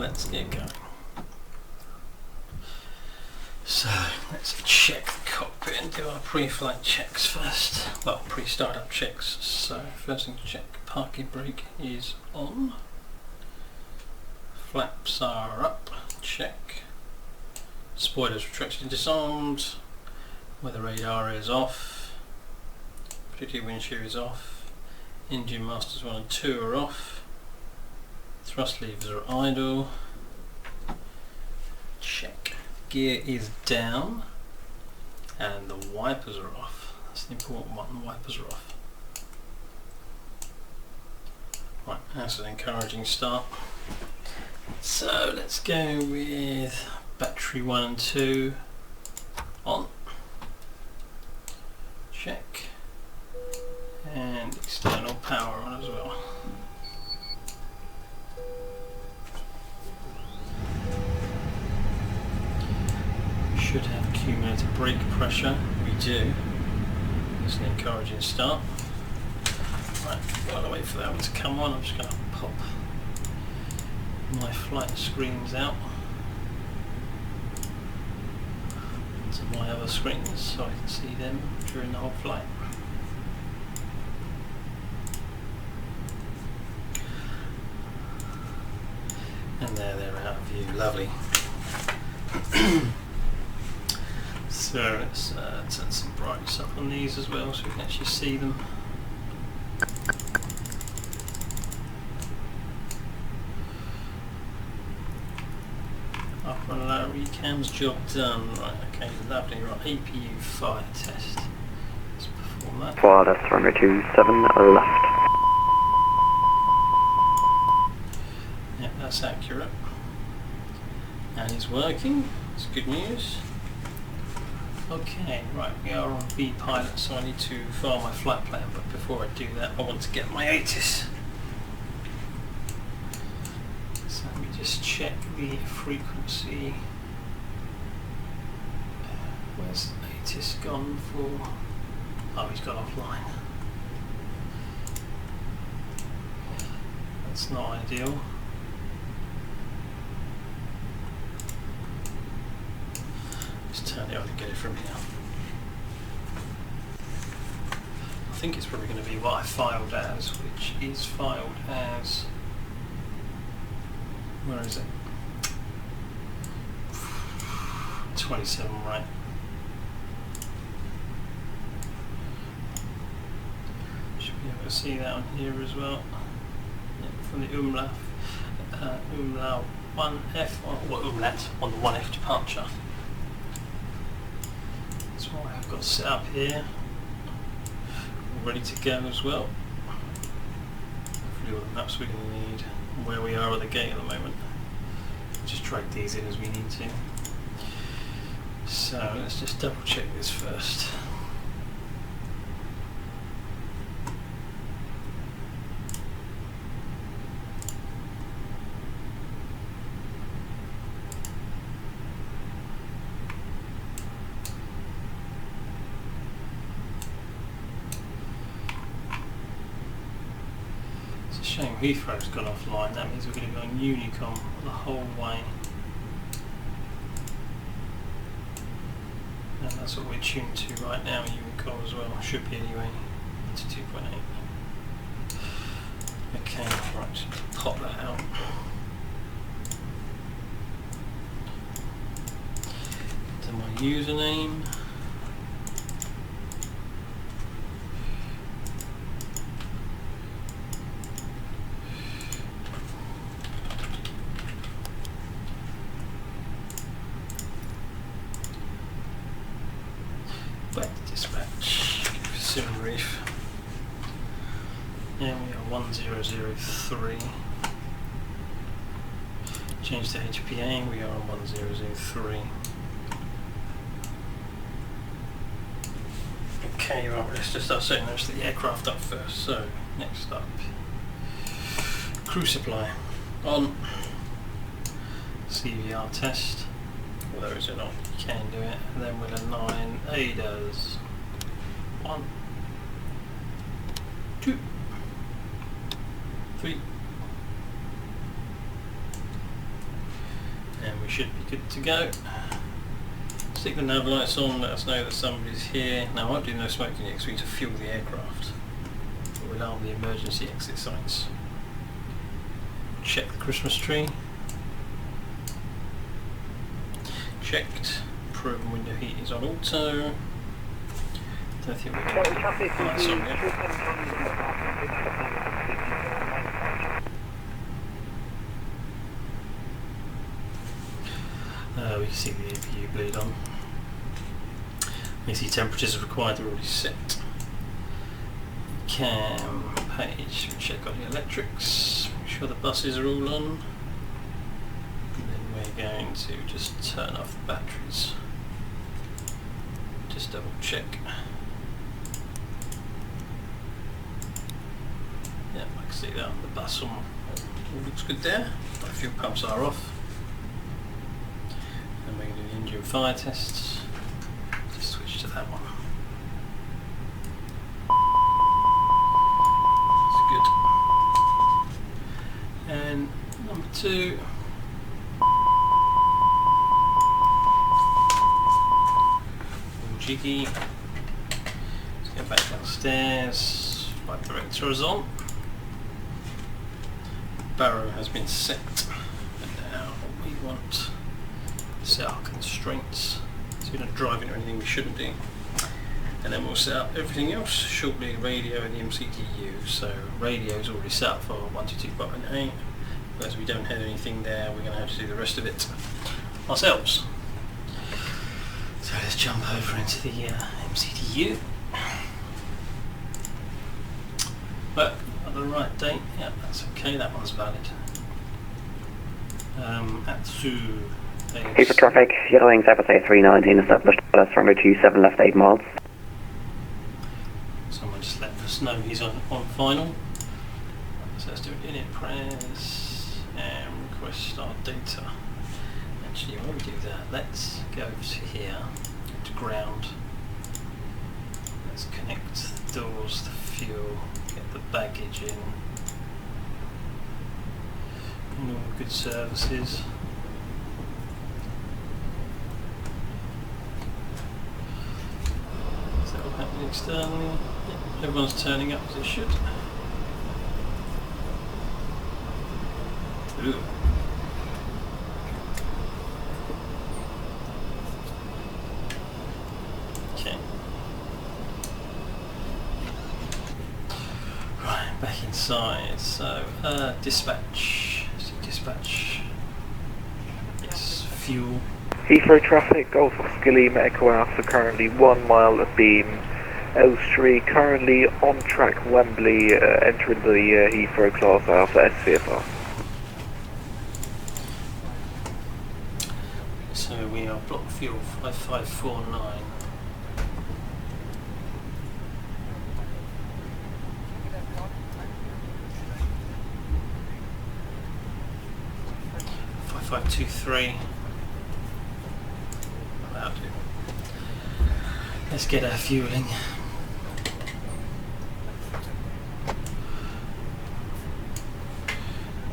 let's get going. So let's check the cockpit and do our pre-flight checks first. Well, pre-startup checks. So first thing to check, parking brake is on. Flaps are up, check. Spoilers retracted and disarmed. Weather radar is off. Predictive wind shear is off. Engine masters 1 and 2 are off. Thrust levers are idle. Check. Gear is down. And the wipers are off. That's the important one, the wipers are off. Right, that's an encouraging start. So let's go with battery 1 and 2 on. Check. And external power on as well. We should have cumulative brake pressure. We do. It's an encouraging start. Right, while I wait for that one to come on, I'm just going to pop my flight screens out to my other screens so I can see them during the whole flight. And there they're out of view, lovely. So let's turn some brightness up on these as well so we can actually see them. Up and low recams, job done. Right, okay, lovely. Right, APU fire test. Let's perform that. For that's runway 27 left. Yep, that's accurate. And it's working. It's good news. Okay, right, we are on B pilot, so I need to file my flight plan, but before I do that, I want to get my ATIS. So let me just check the frequency. Where's ATIS gone for? Oh, he's gone offline. That's not ideal. Just turn it on and get it from here. I think it's probably going to be what I filed as, which is filed as, where is it? 27, right? Should be able to see that on here as well. Yeah, from the UMLAT 1F, or UMLAT on the 1F departure. That's what I've got set up here. All ready to go as well. Hopefully all the maps we're going to need and where we are at the gate at the moment. Just drag these in as we need to. So let's just double check this first. It's a shame Heathrow's gone offline. That means we're going to go on Unicom the whole way. And that's what we're tuned to right now, Unicom as well. Should be anyway, to 2.8. Okay, right, pop that out. To my username. Back to dispatch, Sim Reef. And we are 1003. Change to HPA, we are on 1003. Okay, right, let's just start setting most of the aircraft up first. So, next up, crew supply on. CVR test. Although is it not? You can do it. And then with a 9 ADAS. 1, 2, 3, should be good to go. Stick the nav lights on, let us know that somebody's here. Now I won't do no smoking yet because we need to fuel the aircraft. We'll alarm the emergency exit signs. Check the Christmas tree. Checked. Proven window heat is on auto. Don't think we're going to put the lights on yet. We can see the APU bleed on. You see temperatures required are already set. Cam page, we check on the electrics, make sure the buses are all on. And then we're going to just turn off the batteries. Just double check. Yeah, I can see that on the bus all looks good there. The fuel pumps are off. And we're going to do the engine fire tests. Just switch to that one. That's good. And number 2. All jiggy. Let's go back downstairs. Flight director is on. Barrow has been set. And now we want set our constraints so we're not driving into anything we shouldn't do, and then we'll set up everything else shortly. Radio and the MCTU, so radio's already set up for 122.8, but as we don't have anything there we're going to have to do the rest of it ourselves. So let's jump over into the MCTU. But at the right date, yeah, that's okay, that one's valid. Atsu Heathrow traffic, Yellowing Airbus A319 established plus runway 27 left 8 miles. Someone just let us know he's on final. So let's do an init press and request start data. Actually, while we do that, let's go to here, to ground. Let's connect the doors, the fuel, get the baggage in, and all good services. Externally, yeah, everyone's turning up as it should. Ooh. Okay. Right, back inside. So, dispatch. Dispatch. Yes, fuel. Heathrow traffic, Golf Oscar Lima Echo Alpha, currently 1 mile at beam. L3 currently on track Wembley, entering the Heathrow class Alpha SVFR. So we are block fuel 5549. $5523. That'll do. Let's get our fueling.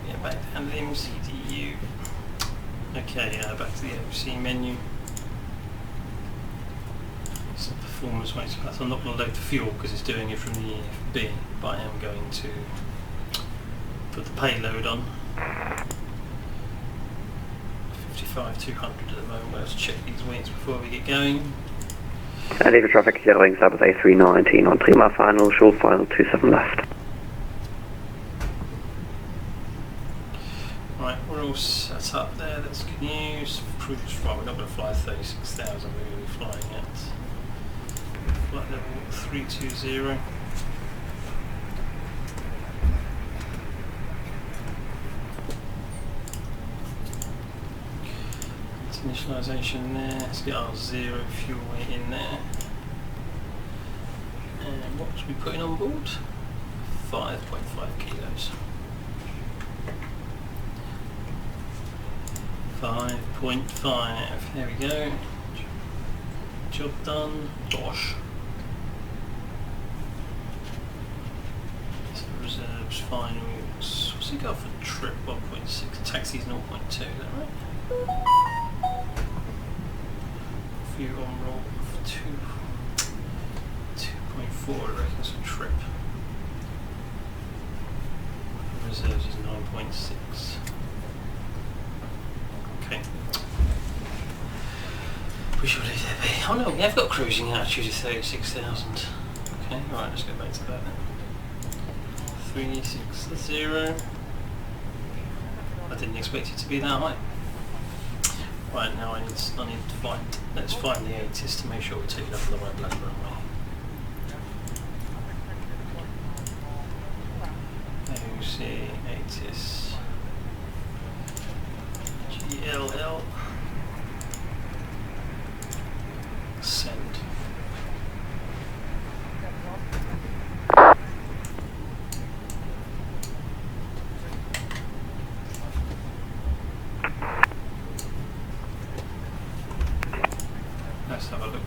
Get back down to the MCTU. Okay, back to the OC menu. So performance weights. I'm not going to load the fuel because it's doing it from the EFB, but I am going to put the payload on. 55,200 at the moment. Let's check these weights before we get going. Heathrow traffic, Yellowing Airbus A319 on 3 mile final, short final 27 left. Right, we're all set up there, that's good news. Cruise, right, we're not going to fly 36,000, we're going to be flying at flight level 320. Initialisation there, let's get our 0 fuel weight in there. And what was we putting on board? 5.5 kilos. 5.5, there we go. Job done. Dosh. So reserves, finals. What's he got for trip? 1.6. Taxis 0.2, is that right? Fuel on roll for 2.4, I reckon it's a trip. Reserves is 9.6. Okay. We should leave that be. Oh no, we have got cruising altitude of 36,000. Okay, right, let's go back to that then. 360. I didn't expect it to be that high. Right, now I need to find, let's find the ATIS to make sure we're taking up on the right bloody runway. OC, ATIS, EGLL, send. Let's have a look. I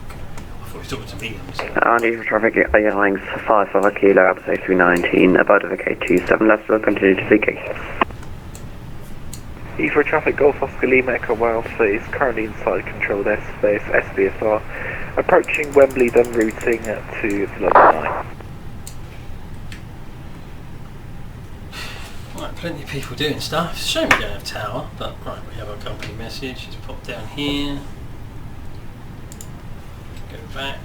thought he was talking to me. Heathrow traffic airlines 55 kilo Airbus A319, about of K27, let's continue to CK. Heathrow traffic Golf Oscar Lima Echo Alpha is currently inside controlled airspace SBSR, approaching Wembley, then routing to the London line. Right, plenty of people doing stuff. It's a shame we don't have tower, but right, we have our company message. Just pop down here. Go back.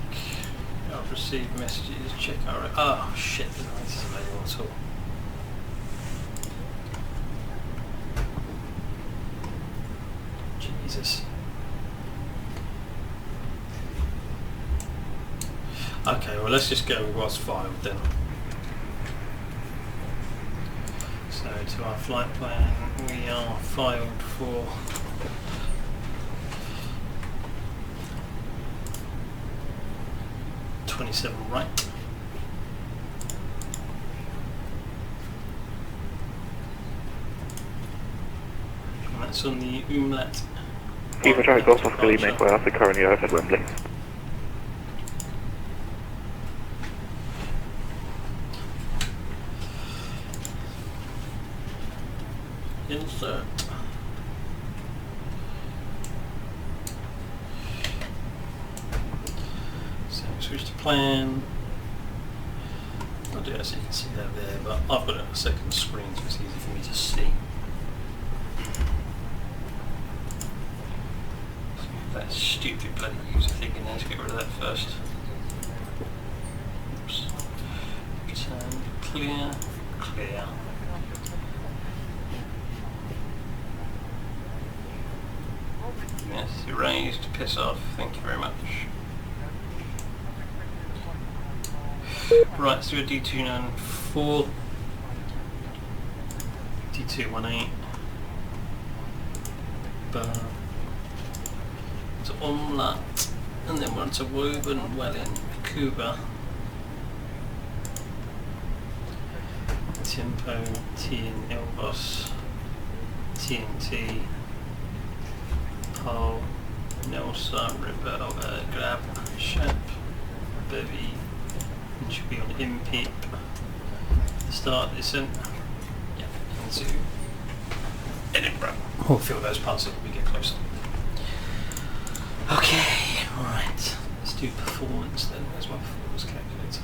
I've received messages. Check our. Oh shit! The noise is available at all. Jesus. Okay, well let's just go with what's filed then. So to our flight plan, we are filed for 27 right. And that's on the UMLAT. Heathrow traffic Golf Oscar Lima Echo Alpha currently over at Wembley. Insert. So switch to plan. I'll do that so you can see that there, but I've got it on a second screen so it's easy for me to see. That stupid bloody user thing in there, let's get rid of that first. Oops. Return, clear, clear. Yes, erased, piss off, thank you very much. Right, let's do a D294, D218, to UMLAT, and then we're on to Woburn, WELIN, Cuba, Tempo, TN, Elbos, TNT, Paul, Nelson, Rebel, Grab, Shep, Bevy, and should be on INPIP. Start descent, into Edinburgh. We'll feel those parts as we get closer. Okay, right. Let's do performance then. Where's my performance calculator?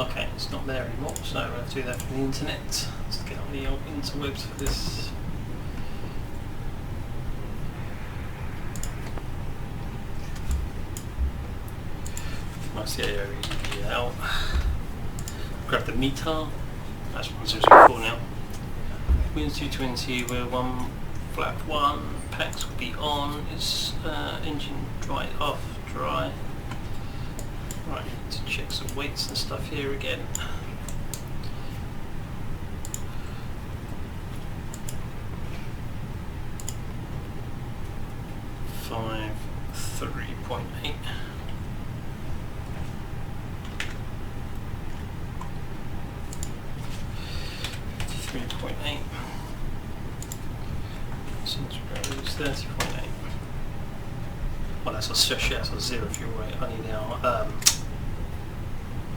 Okay, it's not there anymore, so we'll have to do that from the internet. Let's get on the interwebs for this. Nice EGLL. Grab the meter. That's 1004 now. Winds 220, we're flap 1. Packs will be on. Is engine dry, off, dry. Right, need to check some weights and stuff here again. Five, 3.8. 3.8. 30.8. Well, that's a zero fuel weight. I need our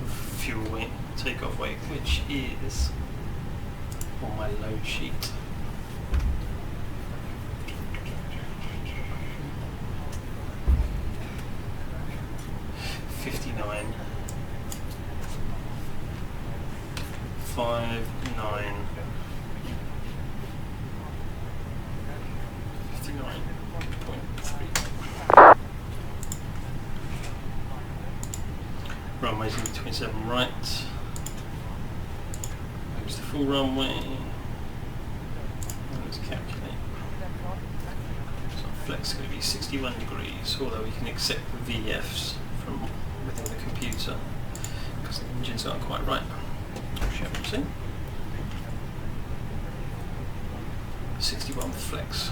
fuel weight, takeoff weight, which is on my load sheet. $59.59. 59.3. Runway's 27 right. Here's the full runway. Let's calculate. So flex is going to be 61 degrees, although we can accept the VFs from within the computer because the engines aren't quite right. Shall we see? 61 flex.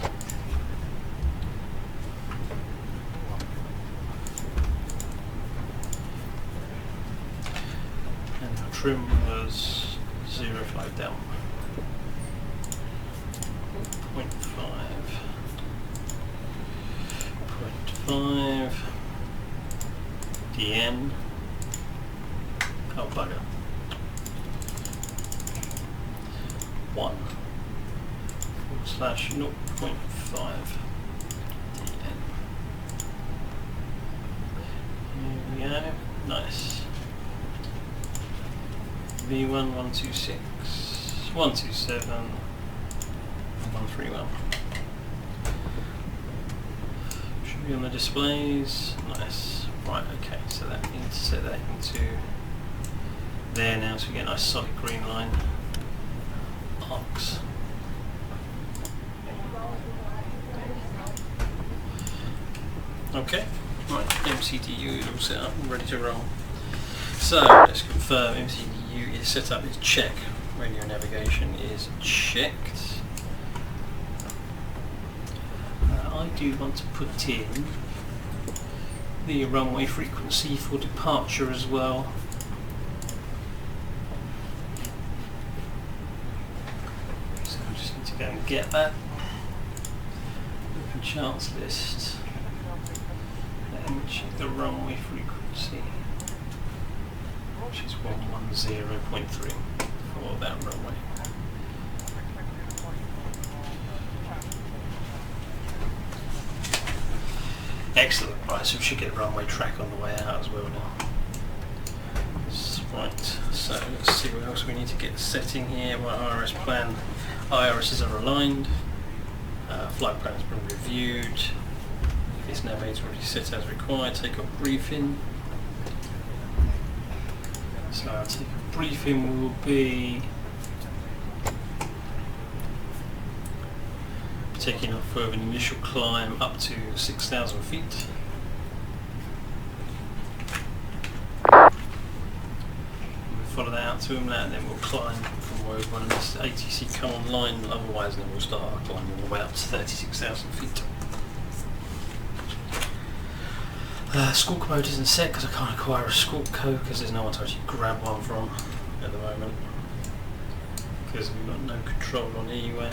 And the trim was 0.5 down. 0.5. DN. Oh bugger. 1/0.5 DN. Here we go. Nice. V1 126 127 131. Should be on the displays. Nice. Right, okay, so that means to set that into there now, so we get a nice solid green line. Arcs. Okay, right, MCDU is all set up and ready to roll. So let's confirm MCDU is set up, is check. Radio navigation is checked. I do want to put in the runway frequency for departure as well. So I just need to go and get that. Open chance list. And check the runway frequency, which is 110.3 for that runway. Excellent. Right, so we should get a runway track on the way out as well now. Right, so let's see what else we need to get setting here. My IRS plan, IRSs are aligned. Flight plan has been reviewed. This navigator already set as required. Take a briefing. So our take a briefing will be taking off for an initial climb up to 6,000 feet. We'll follow that out to UMLAT and then we'll climb from where we want this ATC come online, otherwise then we'll start our climb all the way up to 36,000 feet. Squawk mode isn't set because I can't acquire a squawk code because there's no one to actually grab one from at the moment because we've got no control on anywhere.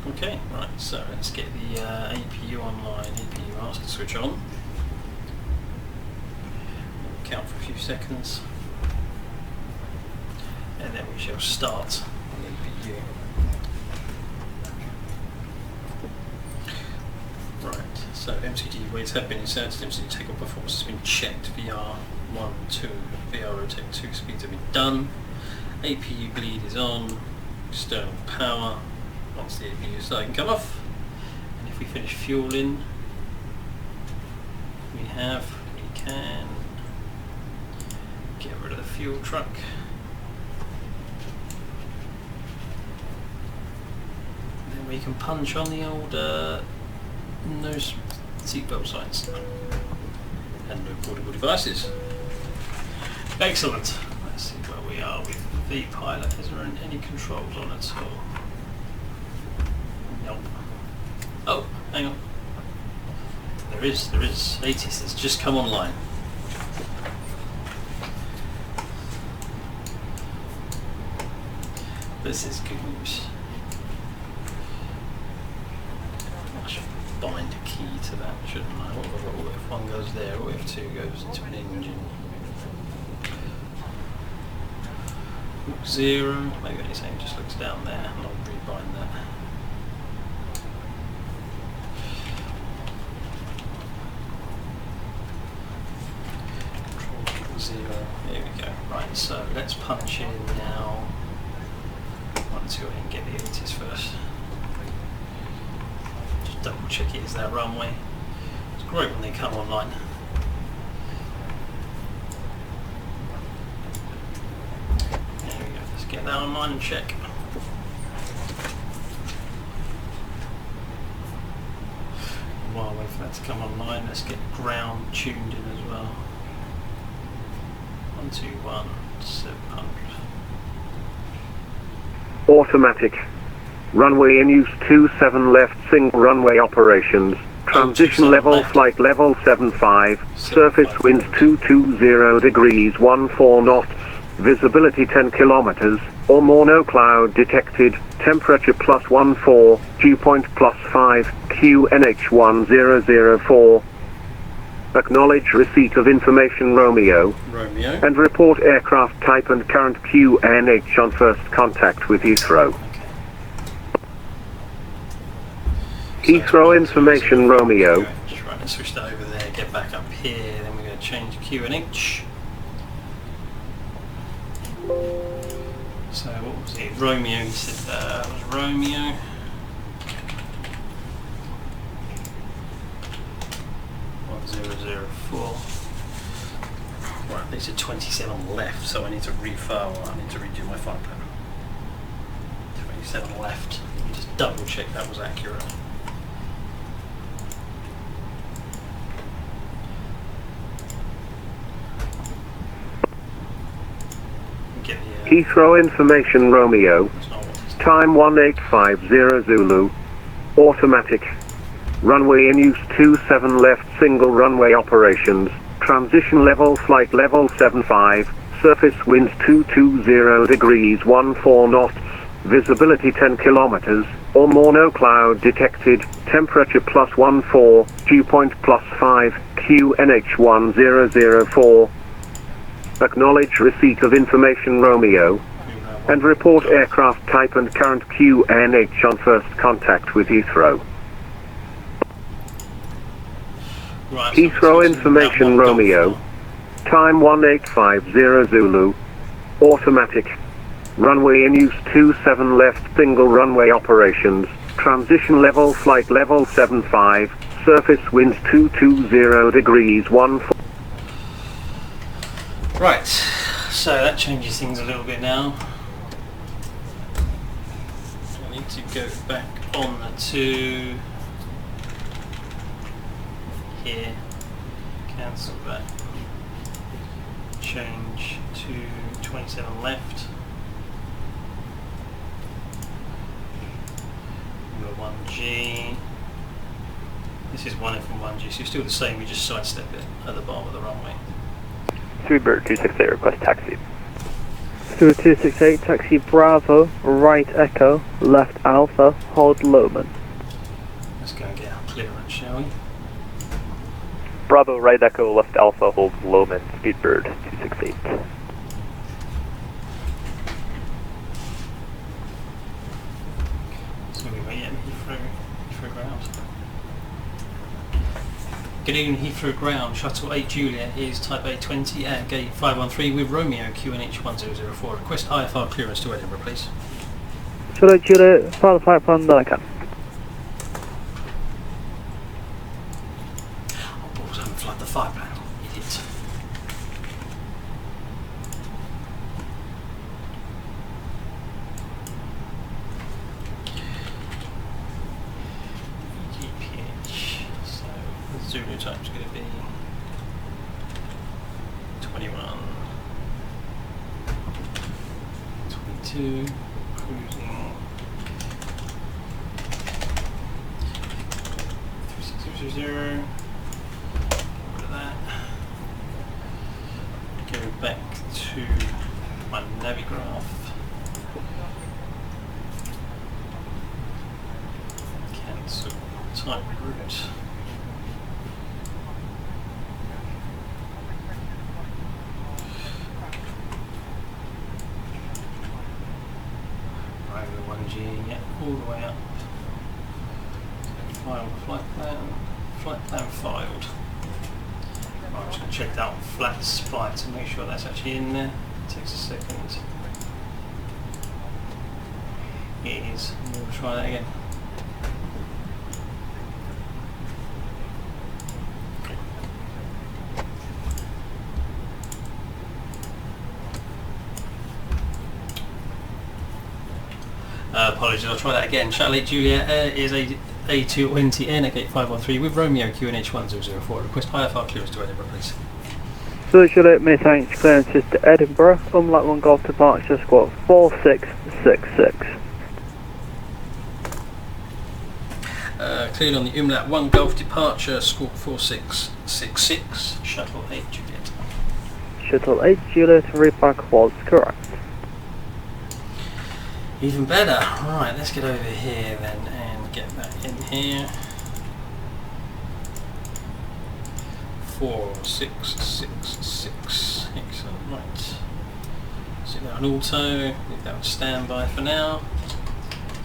Okay, right, so let's get the APU online. APU master switch on. We'll count for a few seconds and then we shall start the APU. Right, so MCD weights have been inserted, MCD takeoff performance has been checked, VR1, 2, VR rotate 2 speeds have been done, APU bleed is on, external power, once the APU is starting to come off, and if we finish fueling, we can get rid of the fuel truck. And then we can punch on the old no seatbelt signs and no portable devices. Excellent. Let's see where we are with the pilot. Is there any controls on at all? Nope. Oh, hang on. There is. ATIS has just come online. This is good news. shouldn't I? What if one goes there, what if two goes into an engine? Hook 0, maybe anything just looks down there and I'll rebind that. Control hook 0, here we go. Right, so let's punch in now. Let's go ahead and get the 80s first. Just double check it is that runway. It's great when they come online. There we go, let's get that online and check. While I wait for that to come online, let's get ground tuned in as well. 121 700. Automatic. Runway in use 27 left, single runway operations. Transition level, left. flight level 75. Surface winds 220 degrees 14 knots. Visibility 10 kilometers or more, no cloud detected. Temperature +14, dew point +5, QNH 1004. Acknowledge receipt of information Romeo. And report aircraft type and current QNH on first contact with Heathrow. Heathrow information Romeo. Just right, let's switch that over there, get back up here, then we're going to change QNH. So what was it? Romeo, he said that was Romeo. Right, these are 27 left, so I need to refile. I need to redo my flight plan. 27 left. Let me just double check that was accurate. Get the, Heathrow information Romeo. Time 1850 Zulu. Automatic. Runway in use 27 left, single runway operations. Transition level, flight level 75. Surface winds 220 degrees 14 knots. Visibility 10 kilometers or more, no cloud detected. Temperature +14, dew point +5, QNH 1004. Acknowledge receipt of information Romeo. And report aircraft type and current QNH on first contact with Heathrow. right, Heathrow information Romeo. Time 1850 Zulu. Automatic. Runway in use 27 left, single runway operations. Transition level, flight level 75. Surface winds 220 degrees 14. Right, so that changes things a little bit now. I need to go back on to here, cancel that, change to 27 left, number 1G, this is 1F and 1G, so you're still the same, we just sidestep it at the bottom of the runway. 3Bird 268, request taxi. Through 268, taxi Bravo, right Echo, left Alpha, hold Lowman. Let's go and get our clearance, shall we? Bravo, right Echo, left Alpha, hold Lowman, Speedbird 268. So we wait at Heathrow ground. Good evening, Heathrow ground. Shuttle 8 Juliet is type A320 at gate 513 with Romeo QNH 1004. Request IFR clearance to Edinburgh, please. Should I Juliet, file the flight plan, then I can. Oh, balls, I haven't flooded the fire plan. Idiot. EGPH. So the Zulu time's going to be 21, 22, cruising 3600. Get rid of that. Go back to my navigraph. Cancel type route. engine, yeah, all the way up. File flight plan filed. Right, I'm just going to check that on flat flight to make sure that's actually in there. It takes a second. It is. We'll try that again. Apologies, I'll try that again. Charlie Juliet is a A320N Gate 513 with Romeo QNH 1004. Request IFR clearance to Edinburgh, please. So Juliet, may thanks clearances to Edinburgh, UMLAT 1 Golf departure, squawk 4666. Cleared on the UMLAT 1 Golf departure, squawk 4666, Shuttle 8 Juliet. Shuttle 8 Juliet, readback was correct. Even better. Right, let's get over here then and get that in here. 4666. Excellent. Right. Set that on auto. Leave that on standby for now.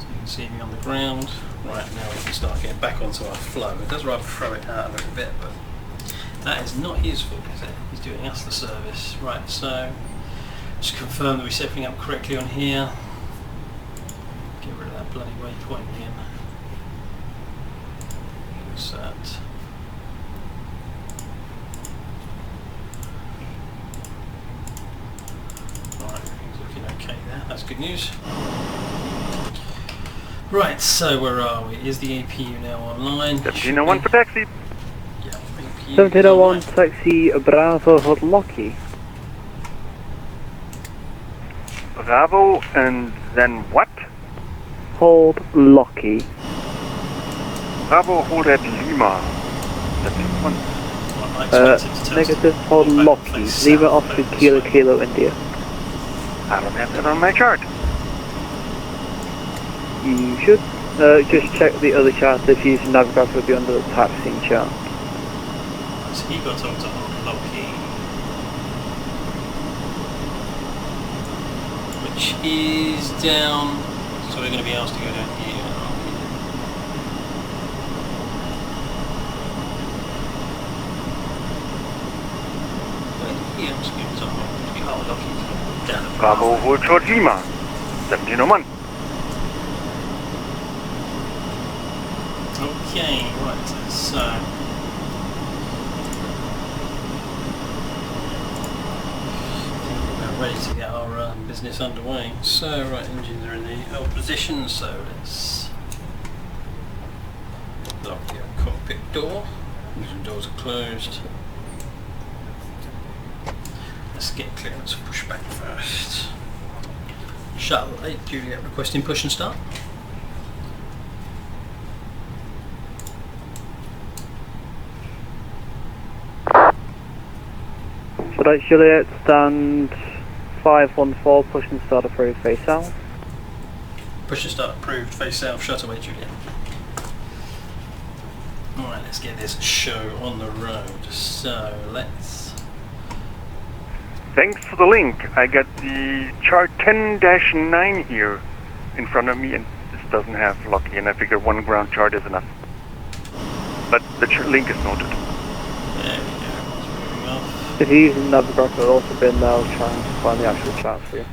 So you can see me on the ground. Right, now we can start getting back onto our flow. It does rather throw it out a little bit, but that is not his fault, is it? He's doing us the service. Right, so just confirm that we're setting up correctly on here. Get rid of that bloody waypoint again. What's that? Right, everything's looking okay there. That's good news. Right, so where are we? Is the APU now online? 1701 for taxi. Yeah, APU 1701 taxi Bravo Hot Locky. Bravo, and then what? Hold Locky. Bravo, hold at Lima. Negative hold Locky. Lima Oscar Kilo Kilo India. I don't have that on my chart. You should just check the other chart. If you use Navigator, will be under the taxiing chart. So he got told to hold Locky, which is down. So we're going to be asked to go down here. Yeah, I'm just going to be hold Locky down at Bravo, hold short Lima. 1701. Okay, right, so we're ready to get our business underway. So, right, engines are in the old position, so let's lock the cockpit door. Engine doors are closed. Let's get clearance push back first. Shuttle 8 Juliet requesting push and start. Right, Juliet, stand 514, push and start approved, face south. Push and start approved, face south, shuttle 8 Juliet. Alright, let's get this show on the road. So, let's... Thanks for the link. I got the chart 10-9 here in front of me, and this doesn't have Locky, and I figure one ground chart is enough. But the link is noted. There we go, it's moving off. If you're using Navigator, it'll also be now trying to find the actual chart for you.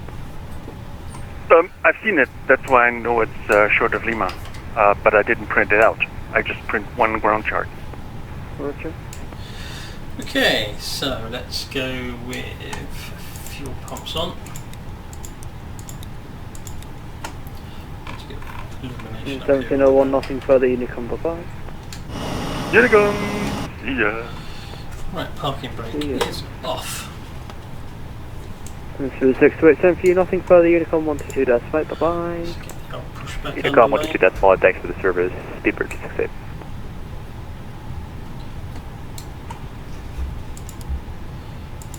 I've seen it. That's why I know it's short of Lima. But I didn't print it out. I just print one ground chart. Roger. Okay, so let's go with fuel pumps on. Let's get illumination up here. 1701, nothing further, Unicom, bye-bye. Unicom, see ya. Right, parking brake is off. 628 for you, nothing further, Unicom 122, that's right, bye-bye. Let's get the old push back Unicom underway. 122, that's solid, thanks for the service. Speedbird 268.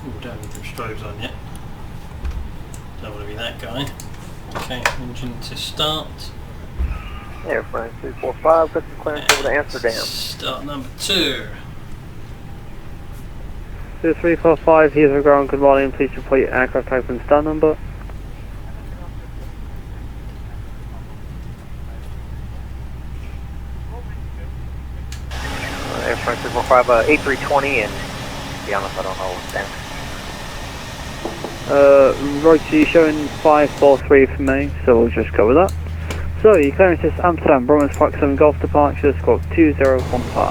Ooh, don't need the strobes on yet. Don't want to be that guy. Okay, engine to start. Air France 345, got some clearance over to Amsterdam. Start number 2. 2345, Heathrow ground, good morning, please report your aircraft type and star number. 345 A320 and to be honest I don't know what's down. Right, so you're showing 543 for me, so we'll just go with that. So your clearance is Amsterdam, Bromans Park 7 Golf Departure, squawk 2015. Oh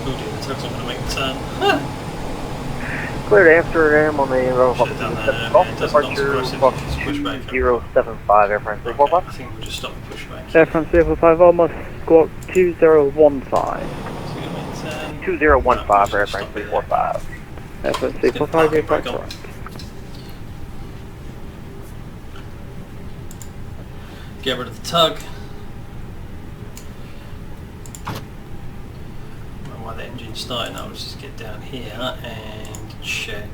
dear, the tug's not going to make the turn. Cleared Amsterdam on the Should've done that, Golf it doesn't Departure, squawk squawk push back. 2075, Air France 345. I think we'll just stop the pushback. Air France 345, almost squawk 2015. 2015, Air France 345. Air France 345, you're correct. Get rid of the tug. While the engine's starting, I'll just get down here and check.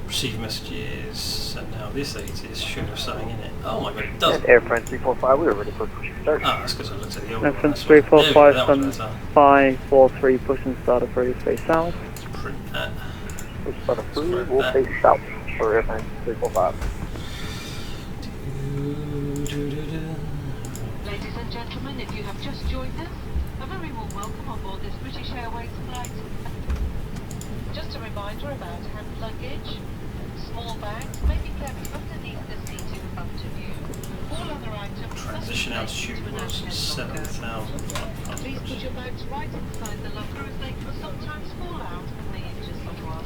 Receive messages. So now this ATIS should have something in it. Oh my god, it doesn't. Air France 345, we were ready for push and start. Ah, that's because I looked at the old Air one. France That's why. 345 There we go, that was better. 543, push and start of 3 face south. Let's print that. Push start of 3, we'll face south for Air France 345. Ladies and gentlemen, if you have just joined us, a very warm welcome on board this British Airways flight. Just a reminder about hand luggage. Small bags may be kept underneath the seat in front of you. All other items Transition altitude was 7,000. Please put your bags right inside the locker as they can sometimes fall out and may injure someone.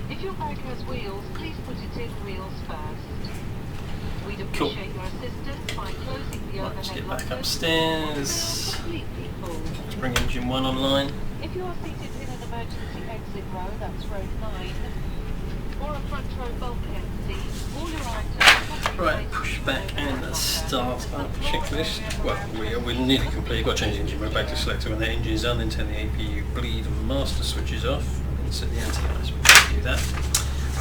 If your bag has wheels, please put it in wheels first. We'd appreciate your assistance by closing the overhead Let's get back lockers upstairs. completely full. Let's bring engine 1 online. If you are seated in an emergency exit row, that's row 9, or a front row bulkhead seat, all your items must be Right, placed push in back the and start up checklist. Well, we're nearly complete. You've got to change the engine mode back to selector when the engine is done, then turn the APU bleed and master switches off, and set the anti-ice. We're going to do that.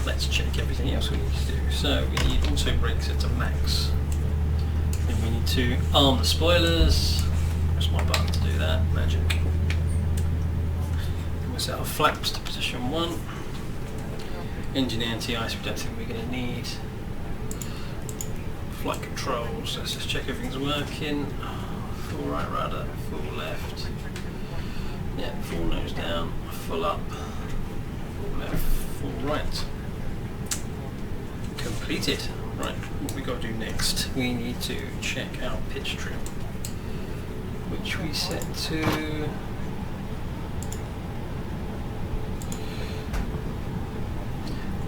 Let's check everything else we need to do. So we need auto brake set to max. Then we need to arm the spoilers. Press my button to do that. Magic. Then we'll set our flaps to position 1. Engine anti-ice we don't think we're going to need. Flight controls. Let's just check everything's working. Full right rudder, full left. Yeah, full nose down, full up, full left, full right. Completed. Right, what we got to do next? We need to check our pitch trim, which we set to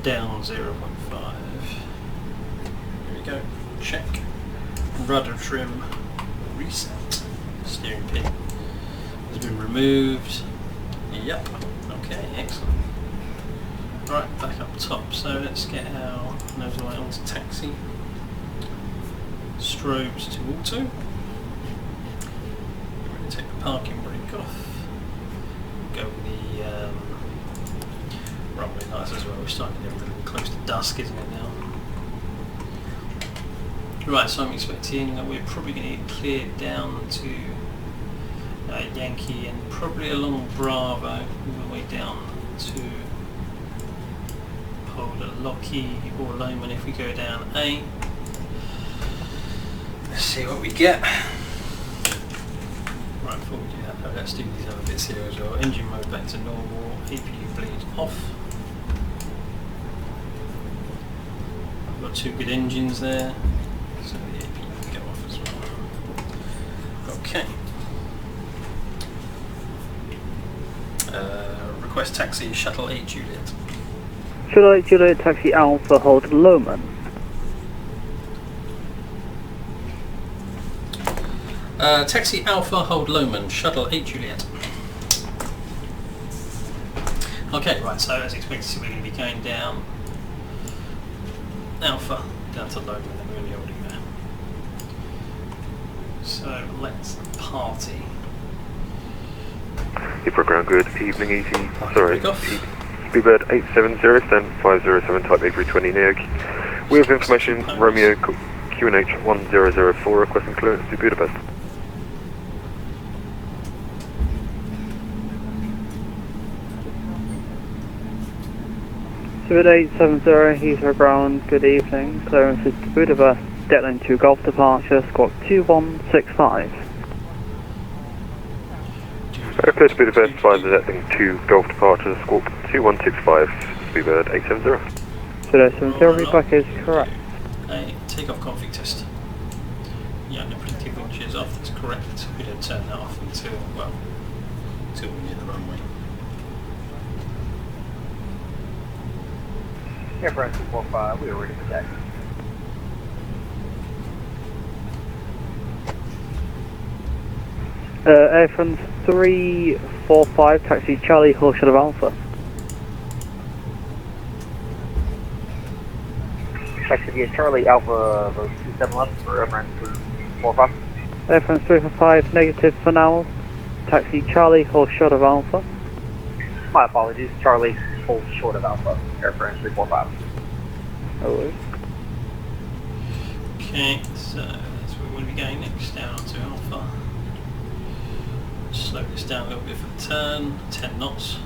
down 0.5. There we go. Check. Rudder trim reset. Steering pin has been removed. Yep. Okay, excellent. Right, back up top. So let's get our nose light onto taxi. Strobes to auto. We're going to take the parking brake off. Go with the runway lights as well. We're starting to get a little close to dusk, isn't it now? Right, so I'm expecting that we're probably going to get cleared down to Yankee and probably along Bravo all the way down to Polder, Lockheed or Lomond if we go down A. Let's see what we get. Right, before we do that though, let's do these other bits here as well. Engine mode back to normal, APU bleed off. We've got 2 good engines there, so the APU can go off as well. Okay. Request taxi, shuttle 8 Juliet. Shuttle 8 Juliet, taxi Alpha, hold Lomond. Taxi Alpha, hold Lomond, shuttle 8 Juliet. Okay, right, so as expected we're going to be going down Alpha, down to Lomond, and we're going to be holding there. So let's party. Heathrow ground good, evening easy, sorry, Speedbird Speedbird 870, stand 507 type A320 Neo. We have information, Romeo QNH 1004 requesting clearance to Budapest. Speedbird 870, Heathrow ground, good evening. Clearance is to Budapest, Declan 2 Golf Departure, squawk 2165. Appear to be the best by detecting 2 Golf departures, squawk 2165, Speedbird 870. 2070, feedback is correct. Okay, takeoff config test. Yeah, the predictive winch is off, that's correct. We don't turn that off until, well, until we near the runway. Air France 245, we are ready for taxi. Air France 345, taxi Charlie, Horse of Alpha. Taxi via Charlie Alpha 27 left for Air France 345. Air France 345, negative for now. Taxi Charlie, Horse of Alpha. My apologies, Charlie falls short of Alpha, Air France 345. Oh, Okay, so that's where we're going to be going next, down onto Alpha. Slow this down a little bit for the turn, 10 knots.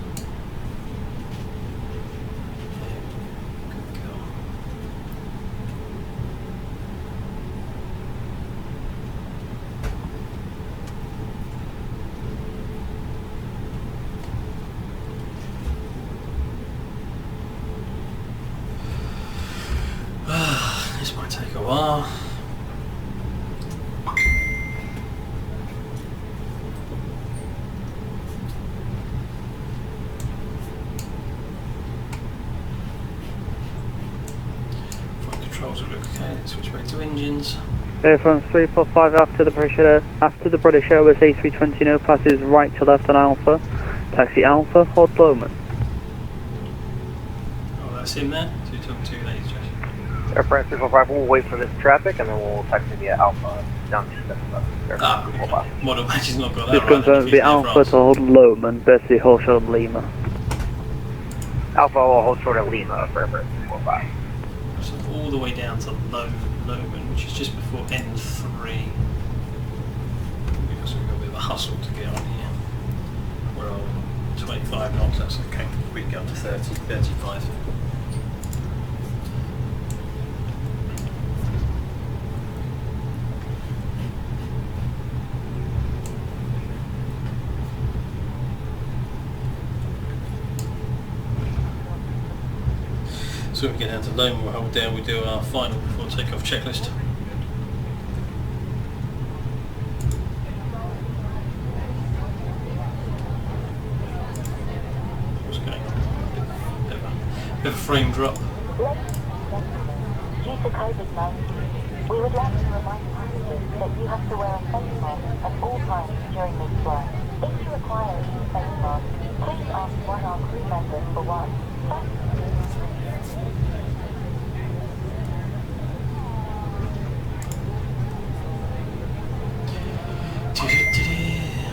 Good girl. This might take a while. Controls will look okay. Let's switch back to engines. Air France 345 after the British Airways A320 no passes right to left on Alpha. Taxi Alpha, hold Lowman. Oh, that's him there. 222 ladies, Josh. Air France 345, we'll wait for this traffic and then we'll taxi via Alpha down to 7 left. Air France 345. Model match has not got that Just right. confirm the Alpha to hold Lowman, basically hold short of Lima. Alpha will hold short of Lima for Air France 345. So all the way down to Lowman, which is just before N3. Because we've got a bit of a hustle to get on here. We're on 25 knots, that's okay. We can go up to 30, 35. So when we get down to Lowman, we'll hold down, we do our final before takeoff checklist. What's going on? Bit of a frame drop. Due to COVID-19, we would like to remind passengers that you have to wear a face mask at all times during this flight. If you require a new face mask, please ask one of our crew members for one. Thank you.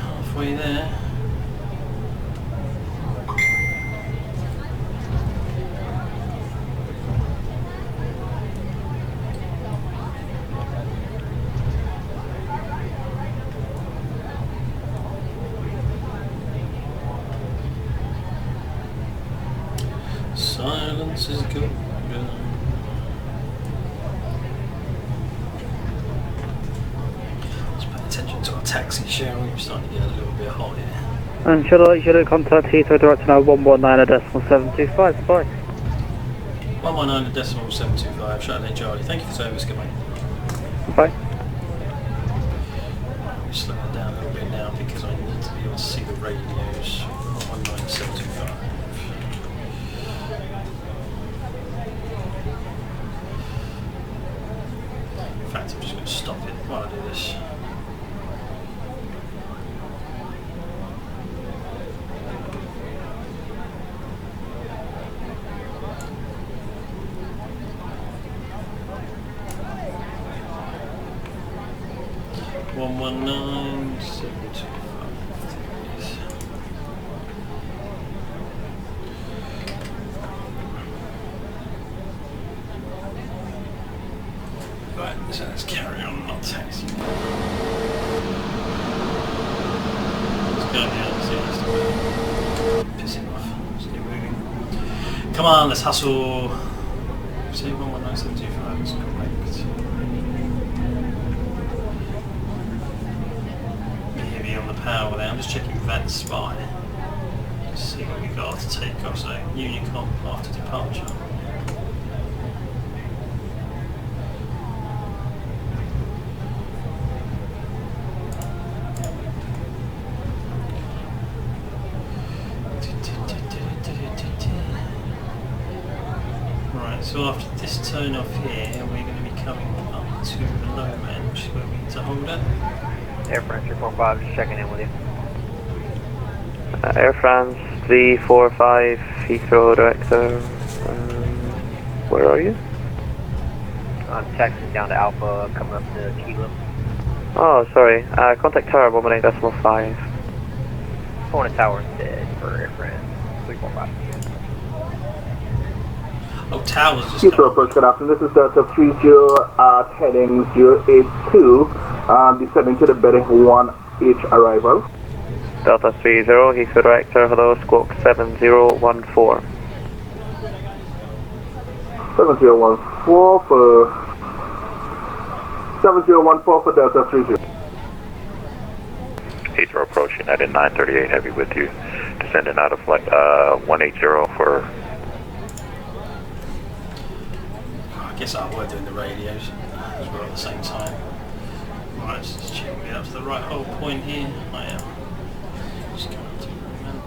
Halfway there. Silence is good. Attention to our taxi, shall we? We're starting to get a little bit hot here. And should I let you contact Heathrow direct now 119.725, bye. 119.725, Charlie Charlie. Thank you for service, goodbye. Bye. Let me slow it down a little bit now because I need to be able to see the radios. 119.725. In fact, I'm just going to stop it while I do this. One 119.725. Right, so let's carry on, not taxi. Let's go down, see what's the piss him off. Let's get moving. Come on, let's hustle. See 119.725 is correct. power there. I'm just checking that spy. Let's see what we got to take off. So Unicom after departure. Right, so after this turn off here, we're going to be coming up to the low end, which is where we need to hold it. Air France 345, just checking in with you. Air France 345, Heathrow director. Where are you? I'm taxiing down to Alpha, coming up to Kilo. Oh, sorry. Contact tower 118.5. Going to tower instead for Air France 345. Oh, towers just Heathrow approach, good afternoon. This is Delta 30 at heading 082, descending to the bedding 1H arrival. Delta 30, Heathrow director, hello, squawk 7014. 7014 for Delta 30. Heathrow approaching at 938 heavy with you. Descending out of flight 180 for... I guess I were doing the radios as well at the same time. Right, let's just check we get up to the right hold point here. I am. Just going up to the movement.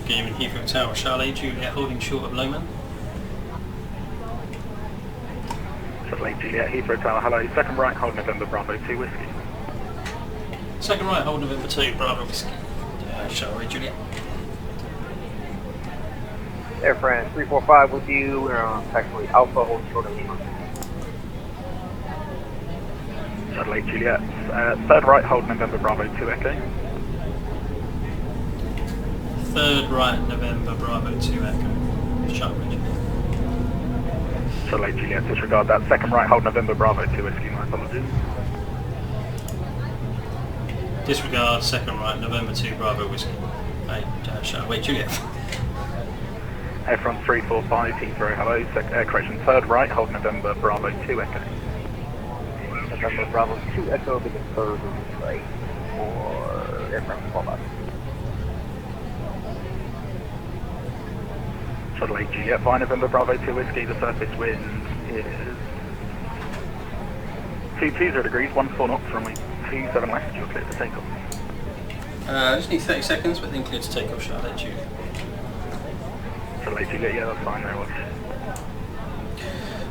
Game in Heathrow Tower, Charlie, Juliet holding short of Lowman. Charlie, Juliet, Heathrow Tower, hello, second right, hold November Bravo 2 Whiskey. Second right, hold November 2, Bravo Whiskey. Charlie, Juliet. Air France 345 with you. We're on taxiway Alpha, hold short of Lima. Charlie, Juliet, third right, hold November Bravo 2 Echo. Third right, November Bravo 2 Echo. Charlie, Juliet. Charlie, Juliet, disregard that. Second right, hold November Bravo 2 Whiskey, my apologies. Disregard, second right, November 2 Bravo Whiskey. Wait, Juliet. Air France 345, Heathrow, hello, correction, third right, hold November Bravo 2 Echo. November Bravo 2 Echo, big and third right for Air France 45. Charlie, Juliet, 5 November Bravo 2 Whiskey, the surface wind is 220 degrees, 14 knots, runway 27 left, you're clear to take off. I just need 30 seconds, but then clear to take off, Charlotte, Juliet. Charlie, Juliet, yeah, that's fine, no worries.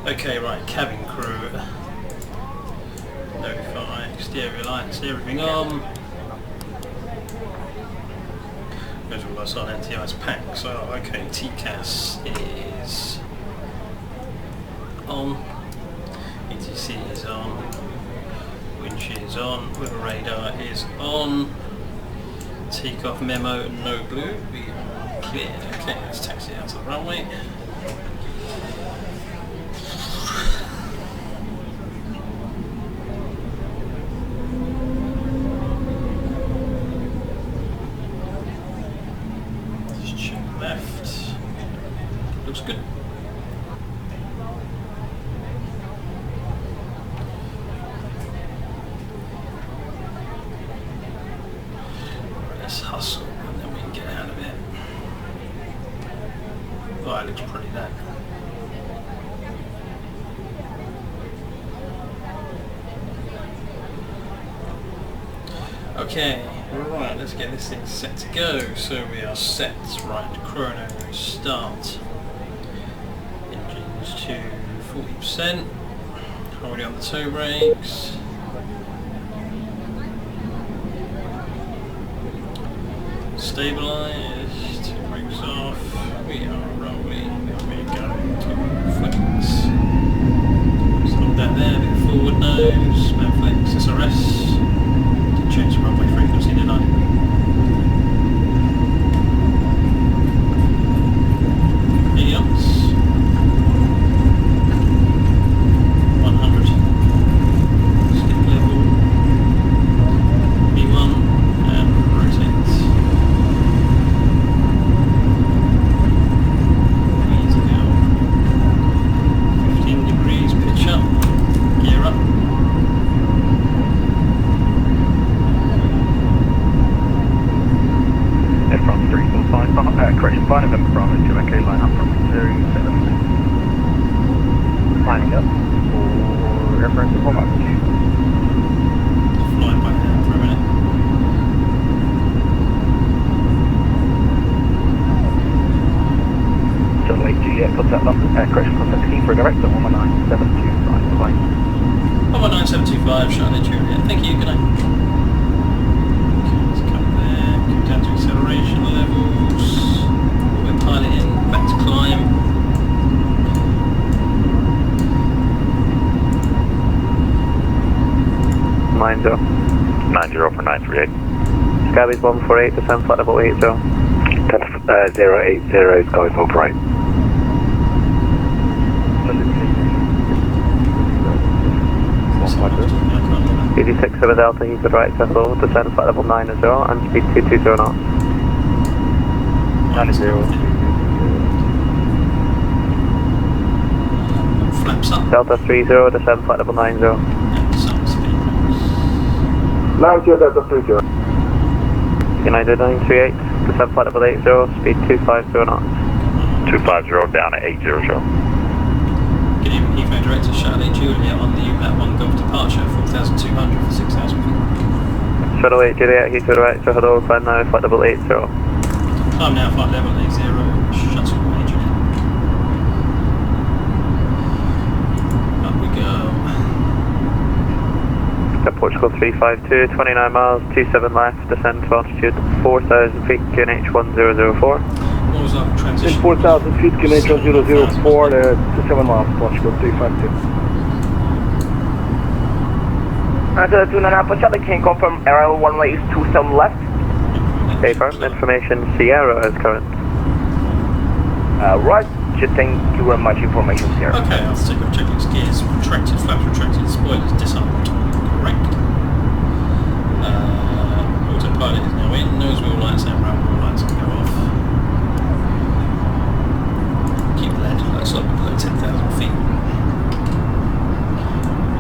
Okay, right, cabin crew. Notify, exterior lights, everything on. There's all that's on NTI's pack, so okay, TCAS is on. ETC is on. Windshield is on. Weather radar is on. Takeoff memo, no blue. We are clear. Okay, let's taxi out to the runway. Just check left. Looks good. Let's hustle and then we can get out of it. Oh, that looks pretty, that. Okay, right, let's get this thing set to go. So we are set, right, chrono start. Engines to 40%. Already on the toe brakes. Stabilized, brakes off, we are rolling, we go to flex. Stop that there, a bit forward nose, man flex, SRS. Didn't change the runway frequency, did I? Knots. 100. Skip level. V1 and rotate. 5 November Bravo 2 Echo, line up from 07. Lining up for airframe 245. Flying by hand for a minute. Shuttle 8 Juliet, contact London, correction, contact Heathrow direct at 19725, bye. 19725, Charlie Juliet. Thank you, good night. Okay, let's come there, come down to acceleration levels. We're piloting, back to climb. Nine zero. 90 for 938. Skyways 148, descend flight level 80. 080, Skyways 148. 86 over Delta, Heathrow right circle, descend flight level 90 and speed 220 knots. 90. Flaps up. Delta 30, descend flight level 90. Some speed. 90 Delta 30. United 938, descend flight level 80, speed 250 knots. 250 down at 800. Good evening, Heathrow Director Charlie Juliet on the UMLAT 1 Golf departure, 4,200 for 6,000 feet. Shuttle 8 Juliet, Heathrow right, so hello, climb now, flight level 80. Climb now, flight level 80, shuttle 8 Juliet. Up we go. Portugal 352, 29 miles, 27 left, descend to altitude 4,000 feet, QNH 1004. What was our transition? In 4,000 feet, QNH 1004, 27 miles, Portugal 352. Under 2.5 Charlie, can you confirm arrival runway is 27 left? Affirm, information Sierra is current. Right, thank you very much, information here. Okay, I'll take off checklist gears, retracted, flaps retracted, spoilers disarmed. Correct. Autopilot is now in, nose wheel lights and round wheel lights can go off. Keep lead, let's look below 10,000 feet.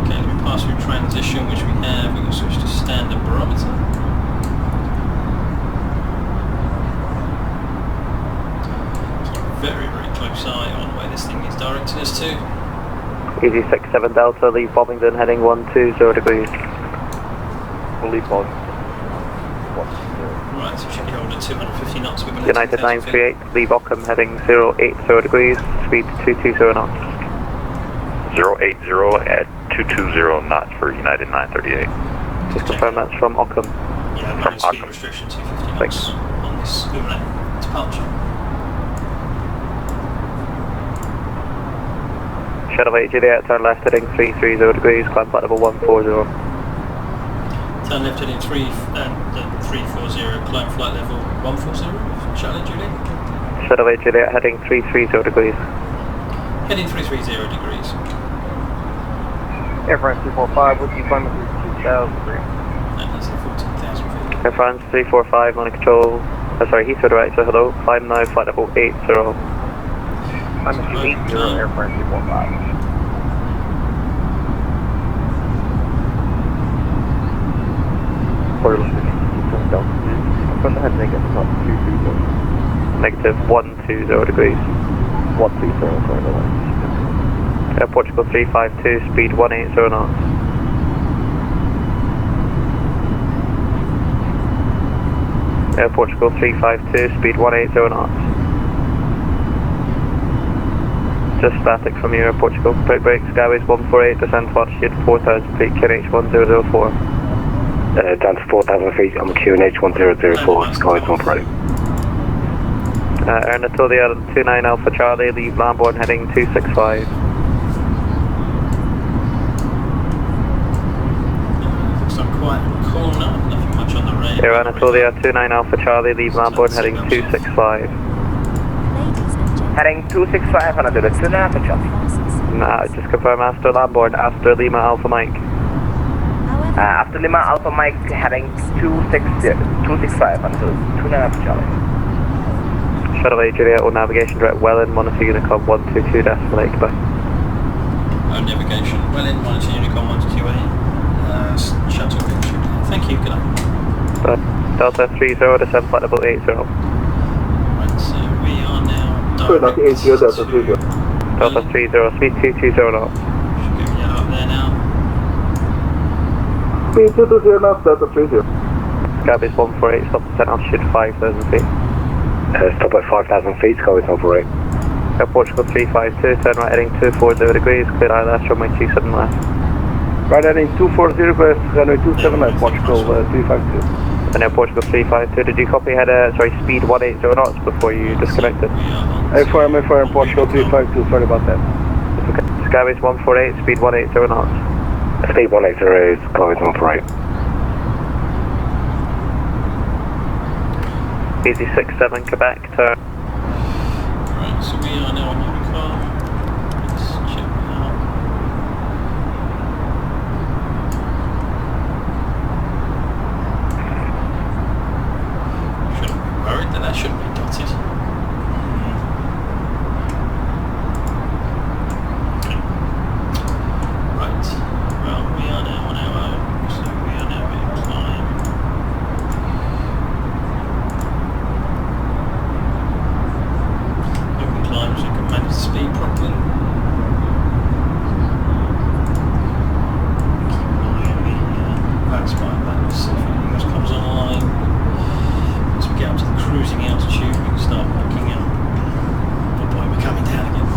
Okay, let me pass through transition, which we have. We can switch to standard barometer. Keep a very, very close eye on where this thing is directing us to. Easy 67 Delta, leave Bobbington heading 120 degrees. We'll leave on. Right, so we should be holding 250 knots. We're United 938, leave Ockham heading 080 degrees, speed 220 knots. 080 at 220 knots for United 938. Just confirm that's from Ockham. Yeah, From speed Ockham. restriction 250 knots Thanks. on this UMLAT departure. Shadow 8 Juliet, turn left heading 330 degrees, climb flight level 140. Turn left heading 340, climb flight level 140, Charlie Juliet. Shadow 8 Juliet, heading 330 degrees. Heading 330 degrees. Air France 245, with you climb through 2,000 feet. And that's at 14,000 feet. Air France 345, on control, Heathrow right, so hello, climb now, flight level 80. I'm at 280, Air France 245. From the head negative, not 220. Negative 120 degrees. 120, sorry, no way. Air Portugal 352, speed 180 knots. Air Portugal 352, speed 180 knots. Just static from you, Air Portugal. Brake brake, Skyways 148, descend to altitude 4,000 feet, QNH 1004. Down to 4,000 feet on QNH 1004, Skyways 148. Air Natalia 29 Alpha Charlie, leave Lambourne heading 265. Looks like quite cool now, nothing much on the radar. Air Anatolia 29 Alpha Charlie, leave Lambourne heading 265. Heading 265, Anatolia 2.5 Charlie. Nah, just confirm after Lambourne, after Lima Alpha Mike. After Lima Alpha Mike, heading 265 until 2.5 Charlie. Shuttle 8 Juliet, all navigation direct WELIN, monitor Unicom 122 decimal 8, goodbye. Navigation, WELIN, monitor Unicom 128, shuttle 8 Juliet. Thank you, good night. Delta 30, descend flight level 80. Right, so we 3.80 Delta 30. Delta 30, speed 220 knots. Should get me up there now. Speed 220 knots, Delta 30. Skybase 148, stop at 10 altitude 5,000 feet. Stop at 5,000 feet, Skybase 148. Portugal 352, turn right heading 240 degrees, clear ILS, runway 27 left. Right heading 240 request, runway 27 left, Portugal 352. And now Portugal 352, did you copy had speed 180 knots before you disconnected? Affirm, Portugal 352, sorry about that. Okay. Skybase 148, speed 180 knots. Speed 180 is Skybase 148. Easy 67 Quebec, turn. Right, so we are now on Unicor. Let's check that out. Shouldn't be worried that shouldn't be dotted. Okay. Right, well we are now on our own, so we are now in climb. Climbs you can manage the speed properly. Keep an eye on the back spine back, see if anything else comes online. As we get up to the cruising altitude, we can start working out what point we're coming down again.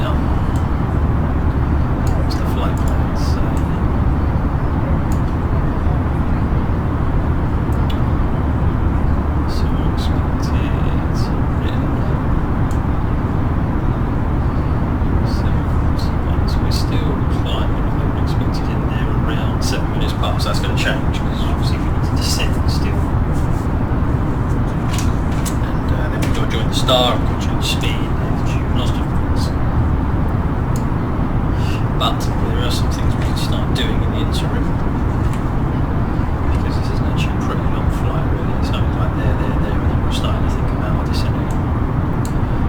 now. What's the flight plan say? So expected written 7:41. So we're still climbing. I think we're expected in there around 7 minutes past. That's going to change because obviously we need to descend still. And then we've got to join the star and we've got to change speed and altitude and lots of different things. But there are some things we can start doing in the interim because this isn't actually a pretty long flight really. It's only like there, and then we're starting to think about descending.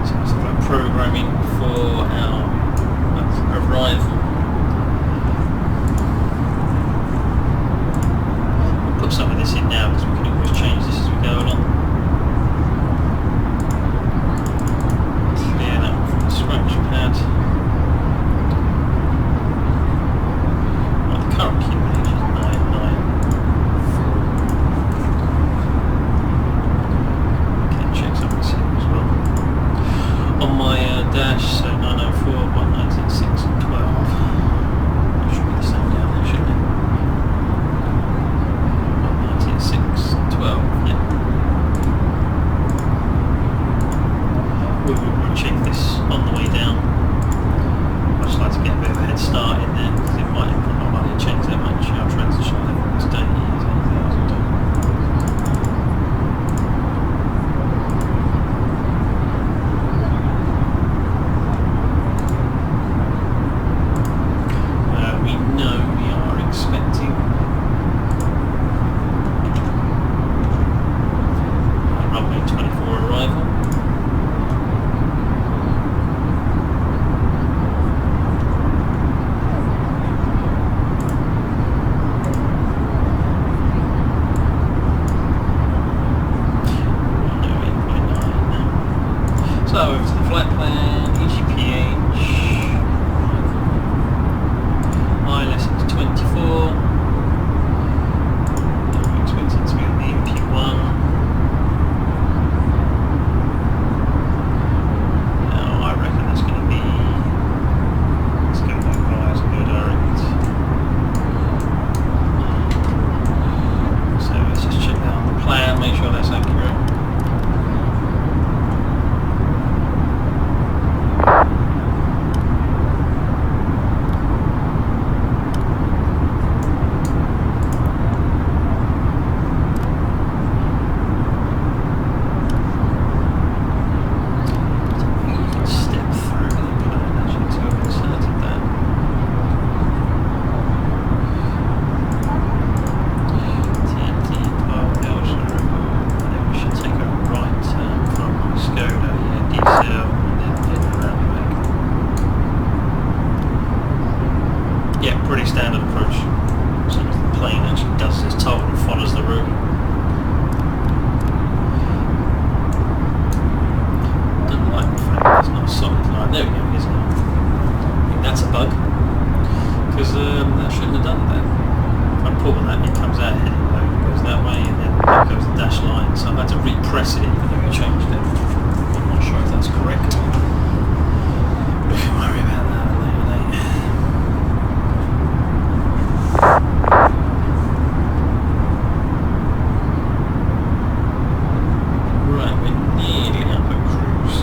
So it's like programming for our arrival. We'll put some of this in now because we can always change this as we go along. Clear that from the scratch pad. Right, the current QNH is 994. Okay, check some of this here as well. On my dash, so 904, 119, 6 and 12. That should be the same down there, shouldn't it? 119, 6 and 12, yeah. We'll check this on the way down. I'd just like to get a bit of a head start in there because it might not change that much. Our transition level is 30 years, 8,000. We know we are expecting runway 24 arrival. So over to the flight plan, EGPH, I listen to 24, we're expecting to be on the INPIP 1. Now I reckon that's going to be, let's go back guys and go direct. So let's just check that on the plan, make sure that's accurate. Pretty standard approach. So the plane actually does as told and follows the route. Doesn't like the fact that it's not a solid line. There we go, isn't it? I think that's a bug. Because that shouldn't have done that. If I pull on that, it comes out heading low, goes that way, and then there goes the dash line. So I've had to repress it even though we changed it. I'm not sure if that's correct. We can worry about that at a later date. Right, we're nearly up at cruise.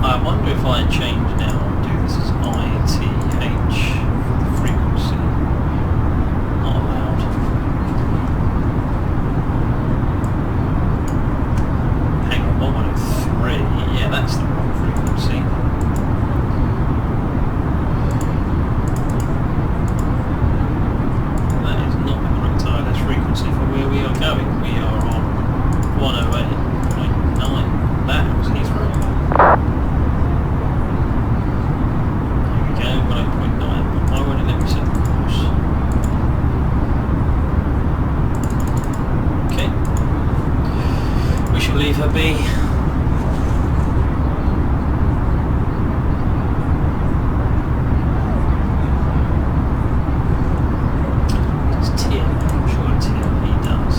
I wonder if I change now and do this as ITH frequency. Not allowed. Hang on, 1103. Yeah, that's the wrong frequency. That is not the correct ILS frequency for where we are going. We are on 108.9. That was Heathrow. Here we go, 108.9. Why won't it let me set the course? Okay. We shall leave her be. Does TLA? I'm sure TLA does.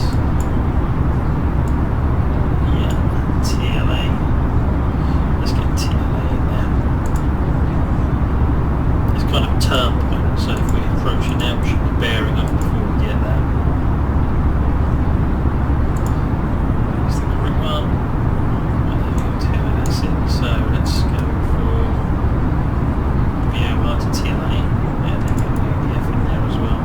Yeah, TLA. Let's get TLA in there. It's kind of a turn point, so if we approach it now, we should be bearing up before we get there. Is the correct one? Well, there we go, TLA, that's it. So let's go for VOR to TLA. Yeah, then get the F in there as well.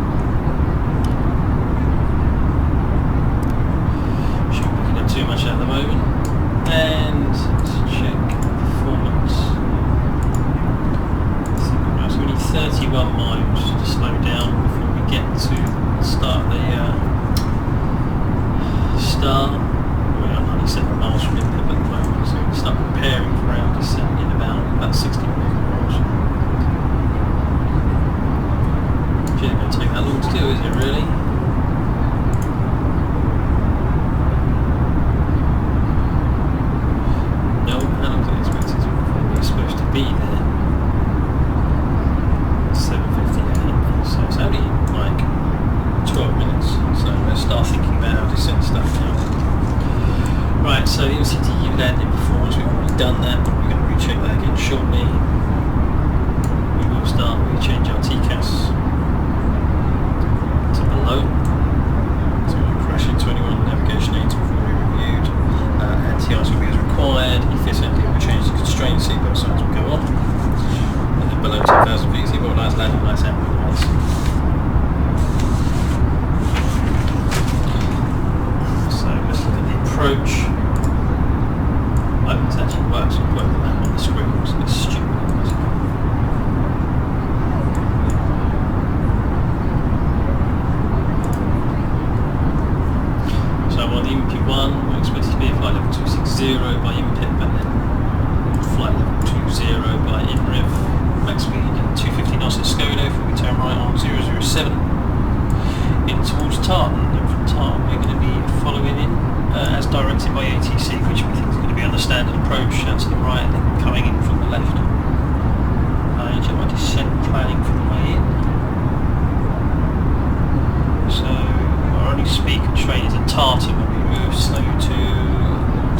Shouldn't be picking up too much at the moment. And let's check performance. So we need 31 miles to slow down before we get to start the start. We're at 97 miles from INPIP at the moment, so we can start preparing for our descent in about 60 miles. Gee, it won't take that long to do, is it really? No, how long is it expected before we're supposed to be there? 7:58, so it's only like 12 minutes, so let's start thinking about how to descent stuff now. Right, so the MCTU landing performance, we've already done that, but we're going to recheck that again shortly. We will start, we change our TCAS to below, so we're going to crash into anyone on the navigation aids before we reviewed. Anti-ice will be as required, EFIS ND will change the constraint, seatbelt signs will go on. And then below 10,000 feet, seatbelt lights, landing lights, and wing lights. So let's look at the approach. I hope this actually works. I'll put the map on the screen. It's a bit stupid. So I'm on the INPIP 1, we're expected to be at flight level 260 by INPIP, and then flight level 20 by INRIV. Max speed at 250 knots at Skoda before we turn right on 007 in towards Tartan, and from Tartan we're going to be following in as directed by ATC, which we think is going to be on the standard approach out to the right and then coming in from the left. Check my descent planning for the way in. So our only speed constraint is at Tartan when we move slow to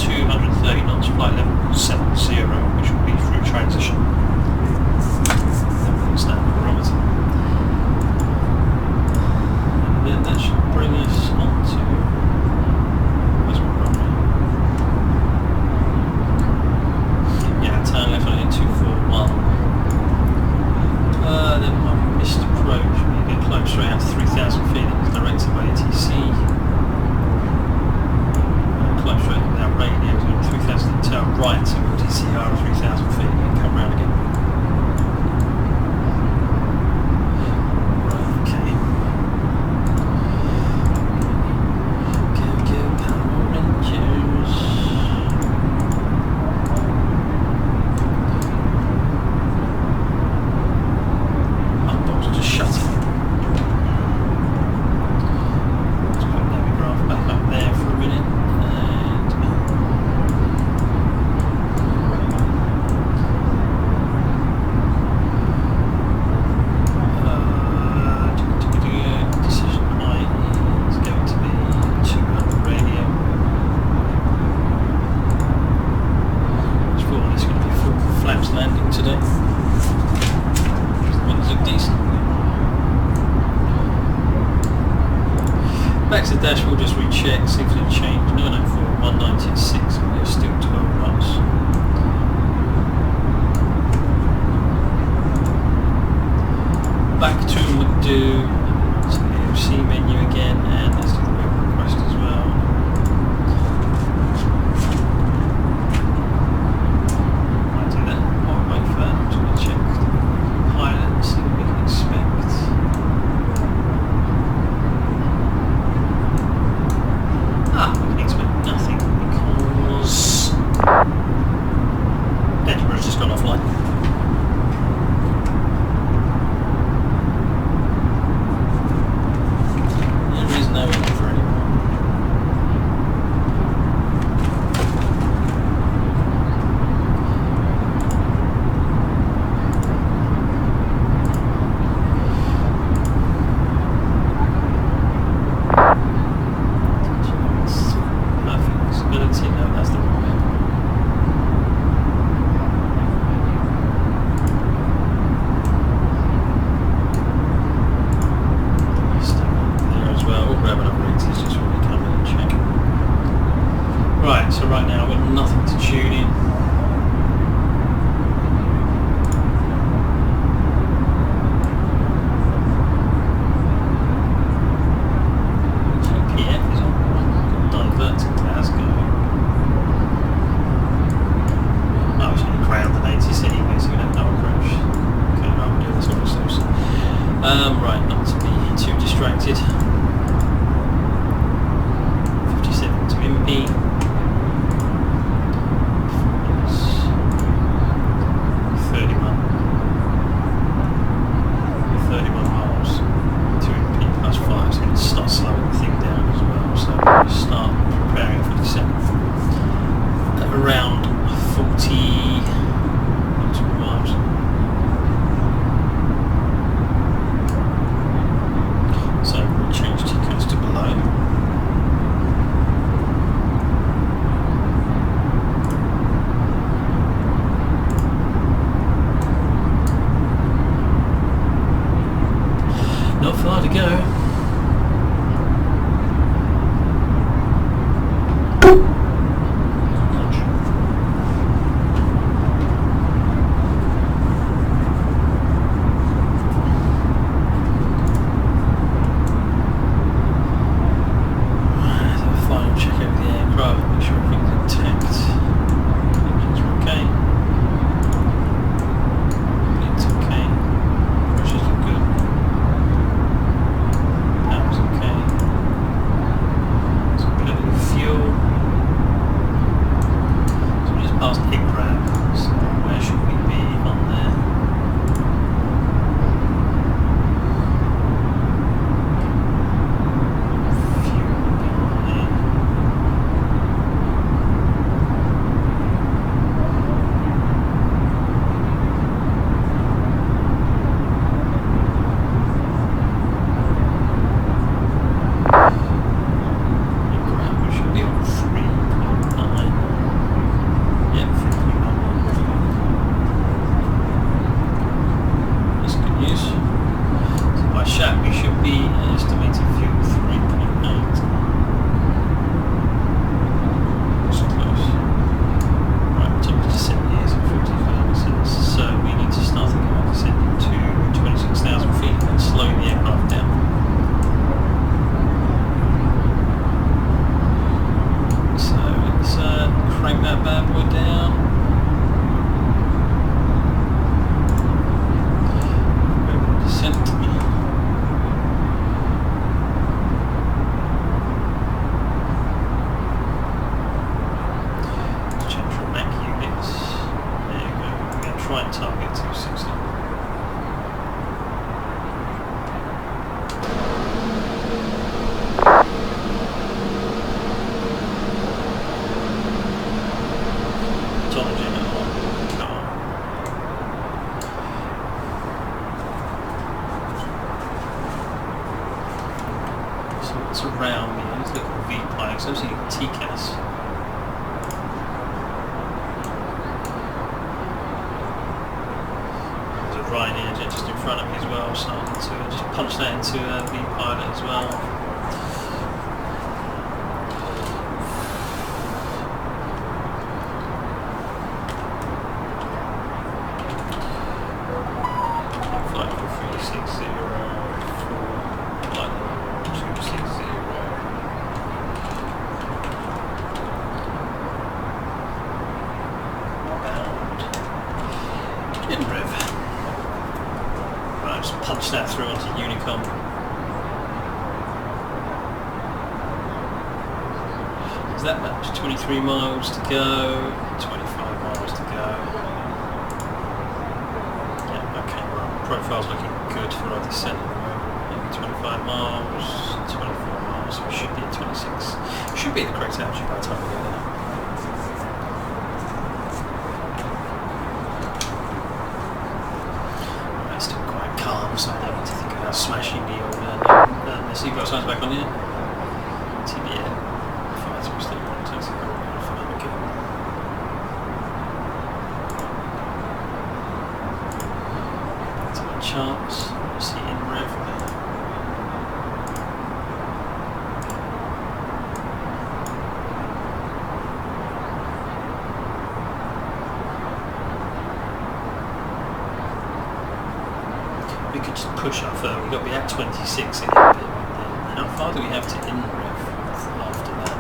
230 knots, flight level 70, which will be through transition. Standard barometer. And then that should bring us on to where's my runway? Yeah, turn left on 241. Then my missed approach, we're going to climb straight out to 3,000 feet, and it's directed by ATC. Climb straight without radio, so 3,000 turn right, so we'll DCR 3,000 feet and come round again. Back to the dash, we'll just recheck, see if it's changed. 904, 190 at 6, and we're still 12 knots. gone offline. There is no offer anymore. Perfect visibility, no, that's the wrong way. Right, so right now I've got nothing to tune in. EGPH is on divert to Glasgow. I was going to ground an 80 anyway, so we don't have no approach. Okay, right, we'll do this one ourselves. Right, not to be too distracted. 57 to MP. 31 miles to MP plus 5, so we can start slowing the thing down as well. So we'll start preparing for descent at around 40 miles. So we'll change TCAS to below. Not far to go. Final check over the aircraft, make sure everything's intact. Engines are okay. It's okay. Pressures are good. Power's okay. So plenty of fuel. So we just passed Edinburgh. So where should we be on there? Around me, let's look at V-Pikes, I'm seeing TCAS. There's a Ryanair jet just in front of me as well, so I need to just punch that into V-Pilot as well. Punch that through onto Unicom. Is that much? 23 miles to go, 25 miles to go. profile's looking good for our descent at the moment. Maybe 25 miles, 24 miles, so we should be at 26. Should be at the correct altitude by the time we get there. It's still quite calm, so I don't need to think about smashing the old seatbelt signs back on yet. TBA. Fire to still on taxi for another go. Back to my charts. See in rev there. We could just push up further. We've got to be at 26 again. How far do we have to in-rev after that?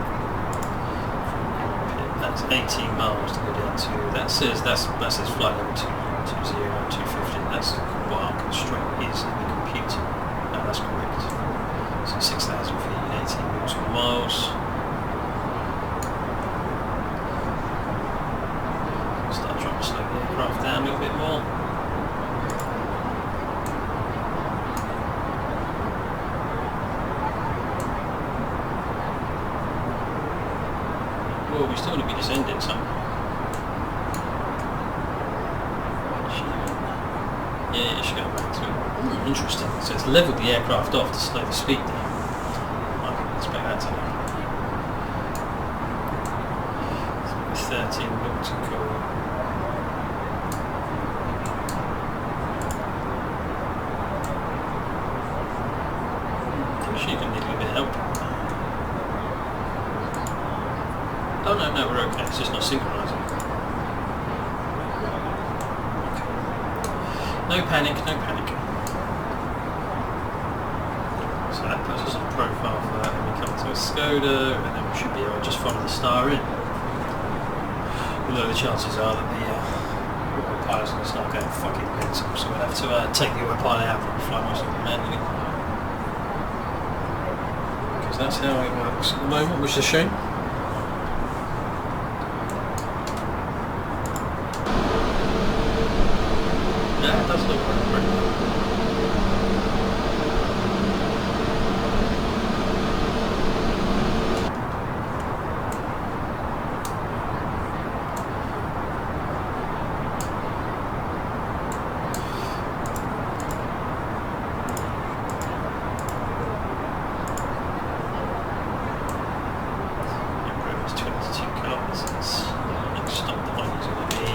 That's 18 miles to go down to. That says flight level 220, 250. That's what our constraint is in the computer. No, that's correct. So 6,000 feet, 18 nautical miles. Start trying to slow the aircraft down a little bit more. Well, we still want to be descending somewhere. Yeah, it should go back to it. Ooh, interesting. So it's levelled the aircraft off to slow the speed down. I didn't expect that to happen. So 13 nautical. I'm sure you can need a little bit of help. Oh no, we're okay, it's just not synchronising. Okay. No panic, no panic. So that puts us on profile for that, and we come to a Skoda, and then we should be able to just follow the star in. Although the chances are that the autopilot's going to start going fucking mental, so we'll have to take the autopilot out and fly most of them manually. Because that's how it works at the moment, which is a shame. Does look pretty good. It's 22 kilometres. Next stop point is going to be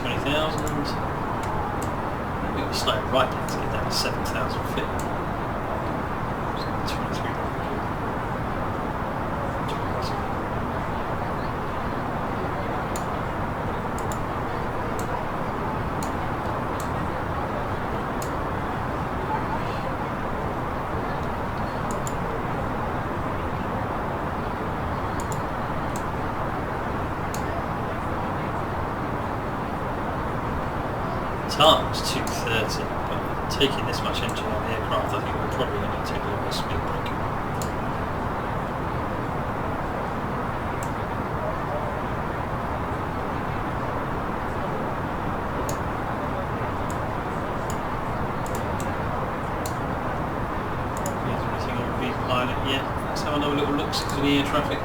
20,000. Maybe we'll slow right down to get down to 7,000 feet. So 23. Times 230, but taking this much engine out of the aircraft, I think we're probably going to need to take a little speed break. Is there anything on the pilot yet? Let's have another little look for the air traffic.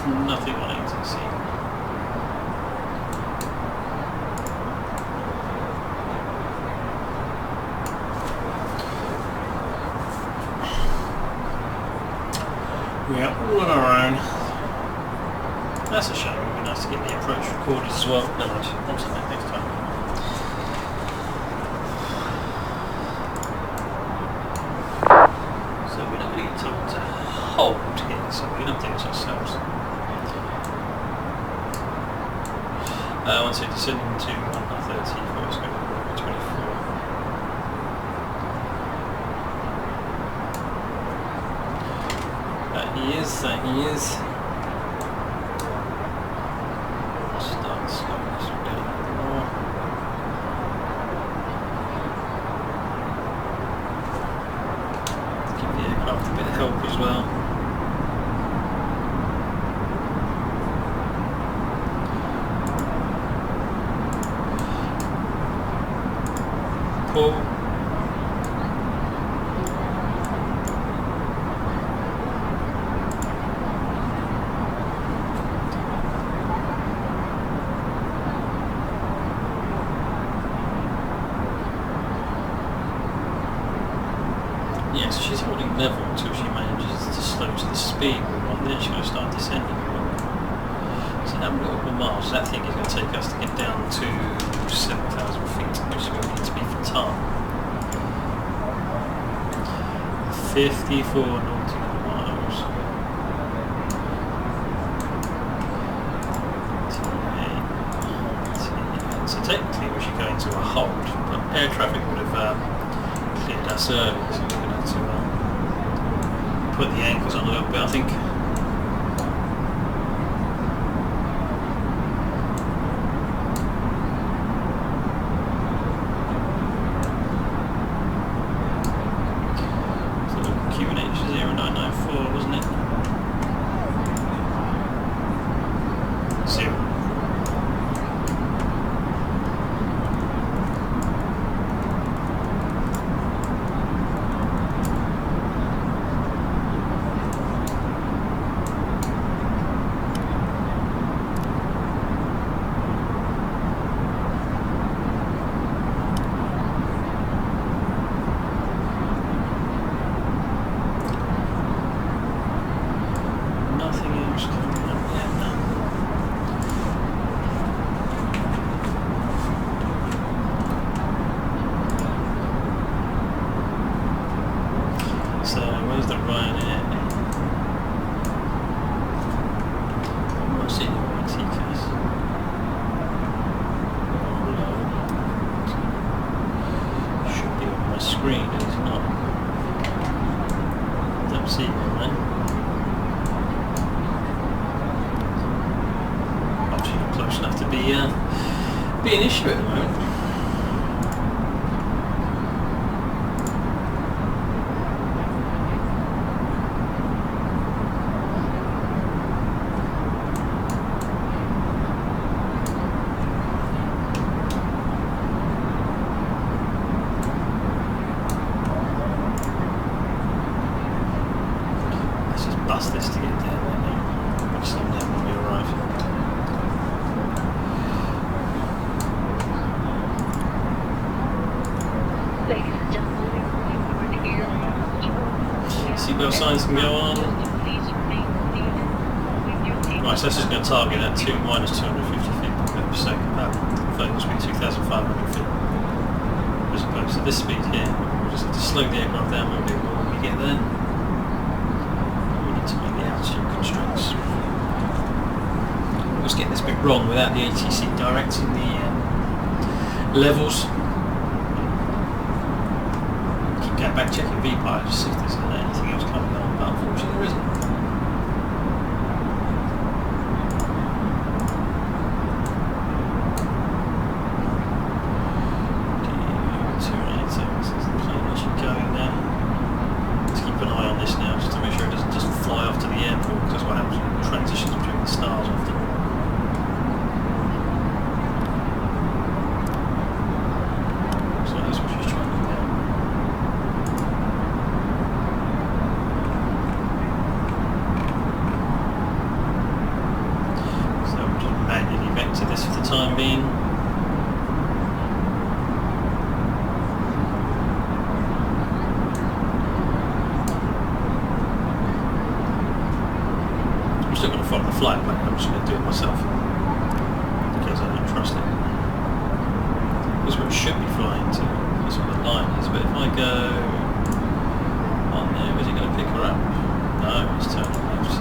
Nothing on ATC. We are all on our own. That's a shame. It would be nice to get the approach recorded as well. No, I'll see that next time. So we're not going to get told to hold here, so we're going to do this ourselves. Once it's descending to 130 for it's going to be 24. That he is. Start slowing this down a bit more. Give the aircraft a bit of help as well. Paul. Yes, she's holding level until she manages to slow to the speed we want, then she's going to start descending. So how many miles? That thing is going to take us to get down to 7,000 feet, which is where we need to be for time. 54 nautical miles. So technically we should go into a hold, but air traffic would have cleared us early, so we're going to have to put the anchors on a little bit, I think. So QNH 0994, wasn't it? 0. So, where's the Ryanair? What's in your IT case? Should be on my screen, but it's not. Don't see it, man. Obviously not close enough to be an issue at the moment. Bust this to get down there now. We'll slow down when we arrive. Seatbelt signs can go on. Right, so this is going to target at minus 250 feet per second. Vertical speed 2,500 feet. As opposed to this speed here. We'll just have to slow the aircraft down a bit more when we get there. To make the altitude constraints. I was getting this bit wrong without the ATC directing the levels. Keep going back checking VPI to see if there's anything else coming on, but unfortunately there isn't. Time being. I'm still going to follow the flight plan, I'm just going to do it myself because I don't trust it. This is where it should be flying to, that's what the line is, but if I go on there, is it going to pick her up? No, it's turning left,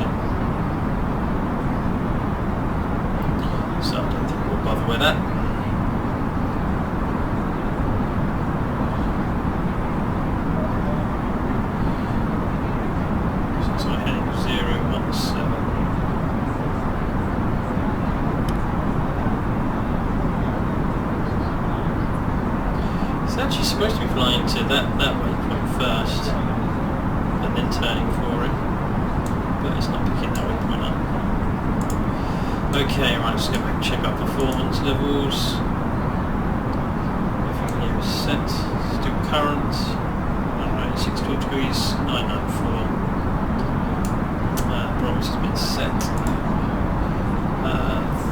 so I don't think we'll bother with that. So heading 017. It's actually supposed to be flying to that waypoint first, and then turning for Let's go back and check our performance levels. Everything here is set. Still current. 186 degrees, 994. Barometer has been set.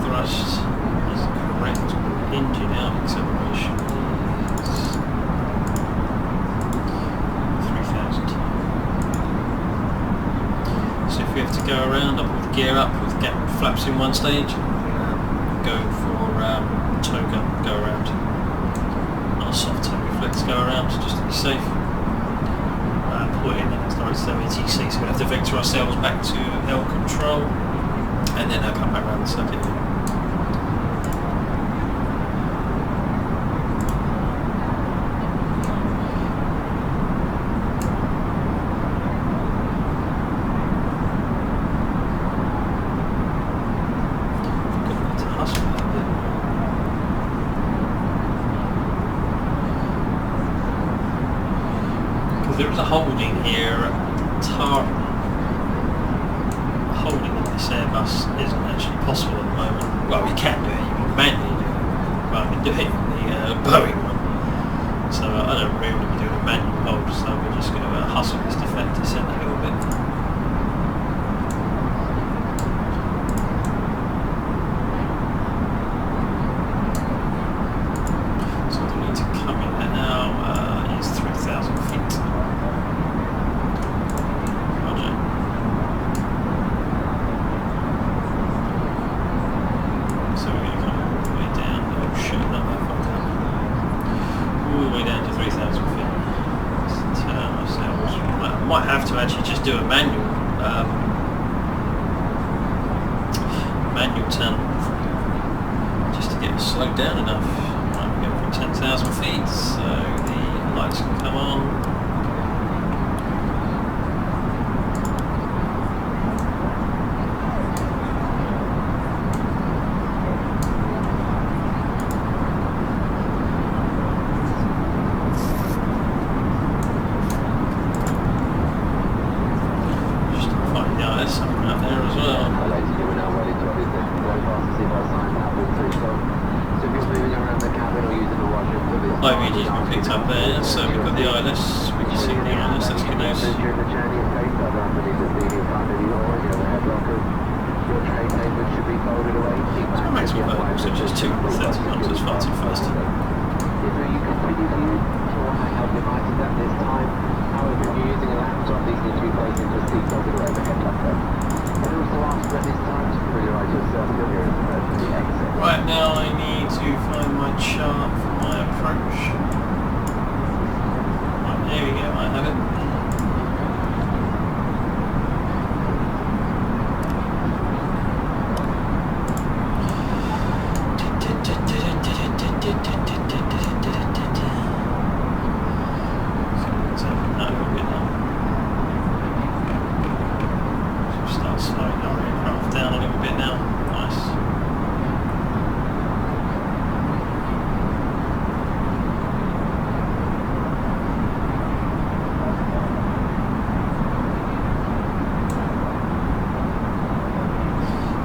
Thrust is correct. Engine out acceleration is 3,000. So if we have to go around, I put the gear up with gap flaps in one stage. Go for toga, go around. Not a soft toe reflex, go around just to be safe. Pull in and it's nice to ETC, so we have to vector ourselves back to L control and then I'll come back around the circuit. There is a holding here at holding in this Airbus isn't actually possible at the moment. Well, you can do it, you can manually do it. Well, I can do it in the Boeing one. So I don't really want to be doing a manual hold, so we're just going to hustle this deflector set a little bit. So we need to come in there now, is 3,000 feet. Might have to actually just do a manual turn just to get us slowed down enough. Right, we're going for 10,000 feet, so the lights can come on. IVG's been picked up there, so we've got the ILS, we can see the ILS, that's good news. So maximum vertical, so just 230 knots, that's far too fast. Right, now I need to find my chart for my approach. Right, there we go, I have it. Start slowing our aircraft down a little bit now. Nice.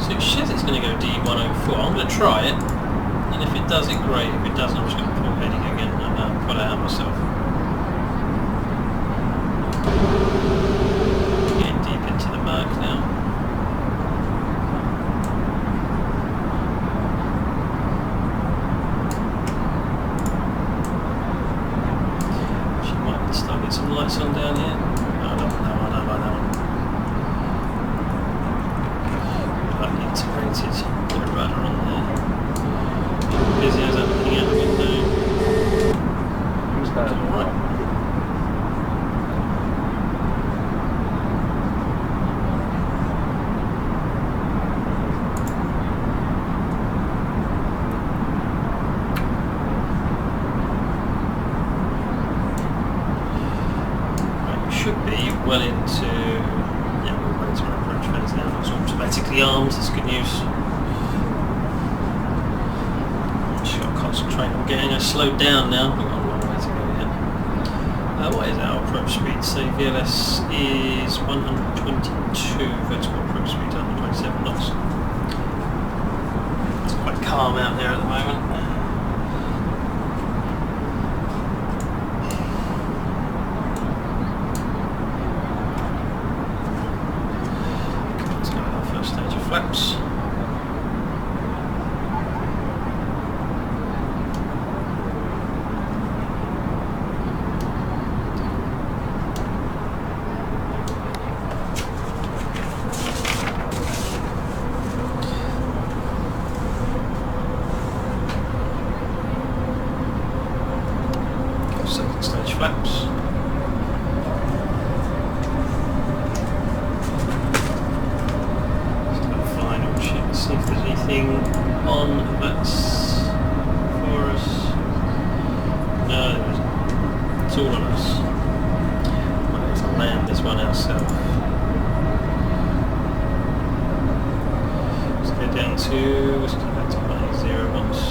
So it says it's going to go D104. I'm going to try it, and if it does it, great. If it doesn't, I'm just going to pull heading again and pull it out myself. Getting deep into the murk now. She might start getting some lights on down here. I don't know. Integrated, put a rudder on there. Busy as I'm looking out the window. Alright. Right, we should be well into. We're ready to approach phase now. It's automatically armed, that's good news. Just got to concentrate on getting us slowed down now. We've got a long way to go yet. What is our approach speed? So VLS is 122, vertical approach speed 127 knots. quite calm out there at the moment. Let's go with our first stage of flaps. Second stage flaps. Just got a final check to see if there's anything on that's for us. No, there isn't. It's all on us. We'll have to land this one ourselves. Let's go down to, let's go back to my 0 once.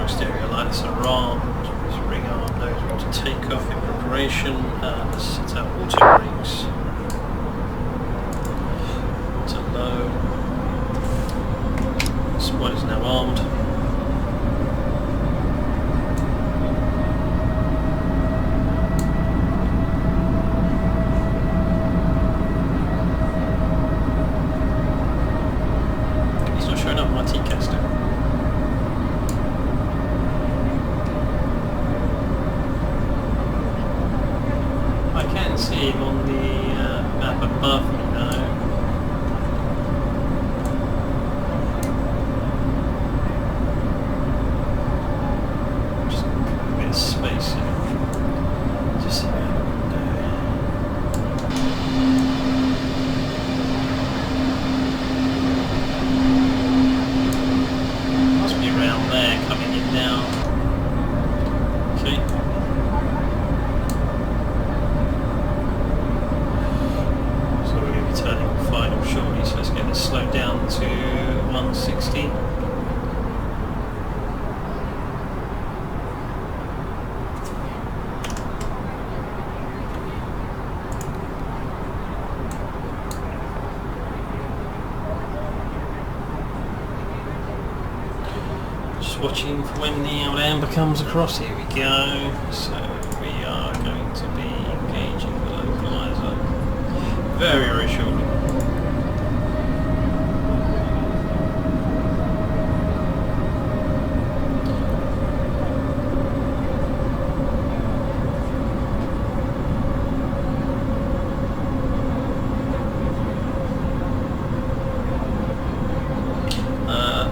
Exterior lights are on, let's bring our nose to take off in preparation, and let's set our auto brakes to low. Spoiler's now armed. He's not showing up my T-caster. See him on the map above me now. Just a bit of space here. Just see out the window. Must be around there, coming in now. Okay. Turning final shortly, so let's get this slowed down to 160. Just watching for when the old amber comes across. Here we go. So we are going to be engaging the localizer. Very, very shortly.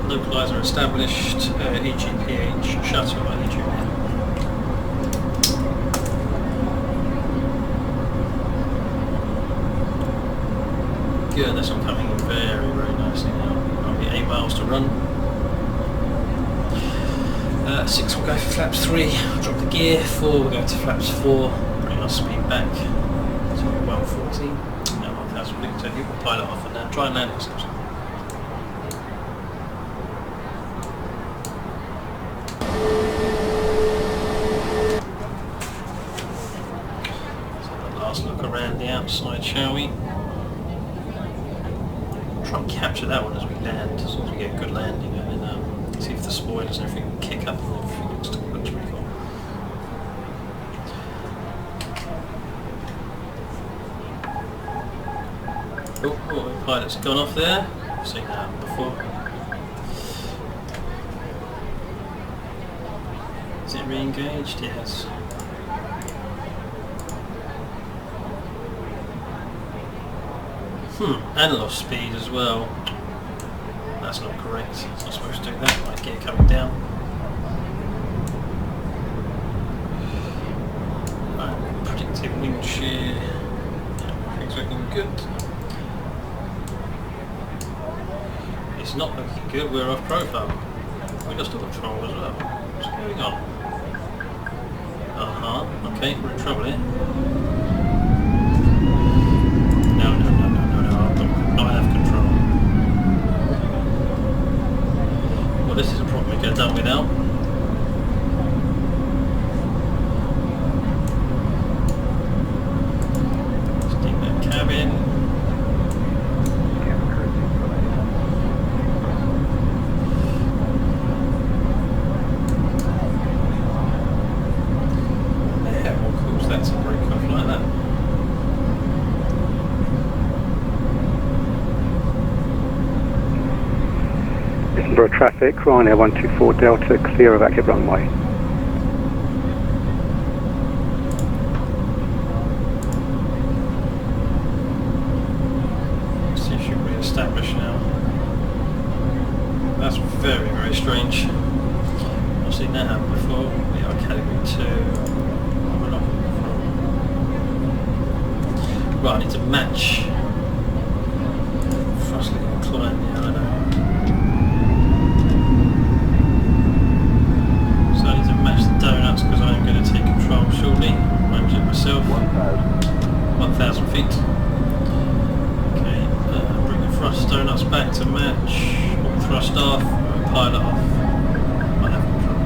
Localizer established, EGPH shuttle by EGLL. Good, that's all coming in very, very nicely now. Only 8 miles to run. 6 will go for flaps 3, drop the gear. 4 will go to flaps 4, bring our speed back to 140. Now 1000 feet, so you will pilot off and now try and land it. So the last look around the outside, shall we? Try and capture that one as we land, as long as we get a good landing, and then see if the spoilers and everything kick up and everything looks pretty cool. Oh, the pilot's gone off there. I've seen that before. Is it re-engaged? Yes. And lost speed as well. That's not correct. It's not supposed to do that. My gear coming down. Right, predictive wind shear. Yeah, everything's looking good. It's not looking good. We're off profile. We lost all control as well. What's going on? Okay, we're in trouble here. No, I have control. Well, this is a problem we could have done without. Edinburgh traffic, Ryanair 124 Delta, clear of active runway. See if you re-establish now. That's very, very strange. I've seen that happen before. We are category 2. We're not from. Right, I need to match. Frostly inclined, yeah, I know. So I need to match the donuts because I'm going to take control shortly. Manage it myself. 1,000 feet. Okay, bring the thrust donuts back to match. Thrust off, pilot off. I have control.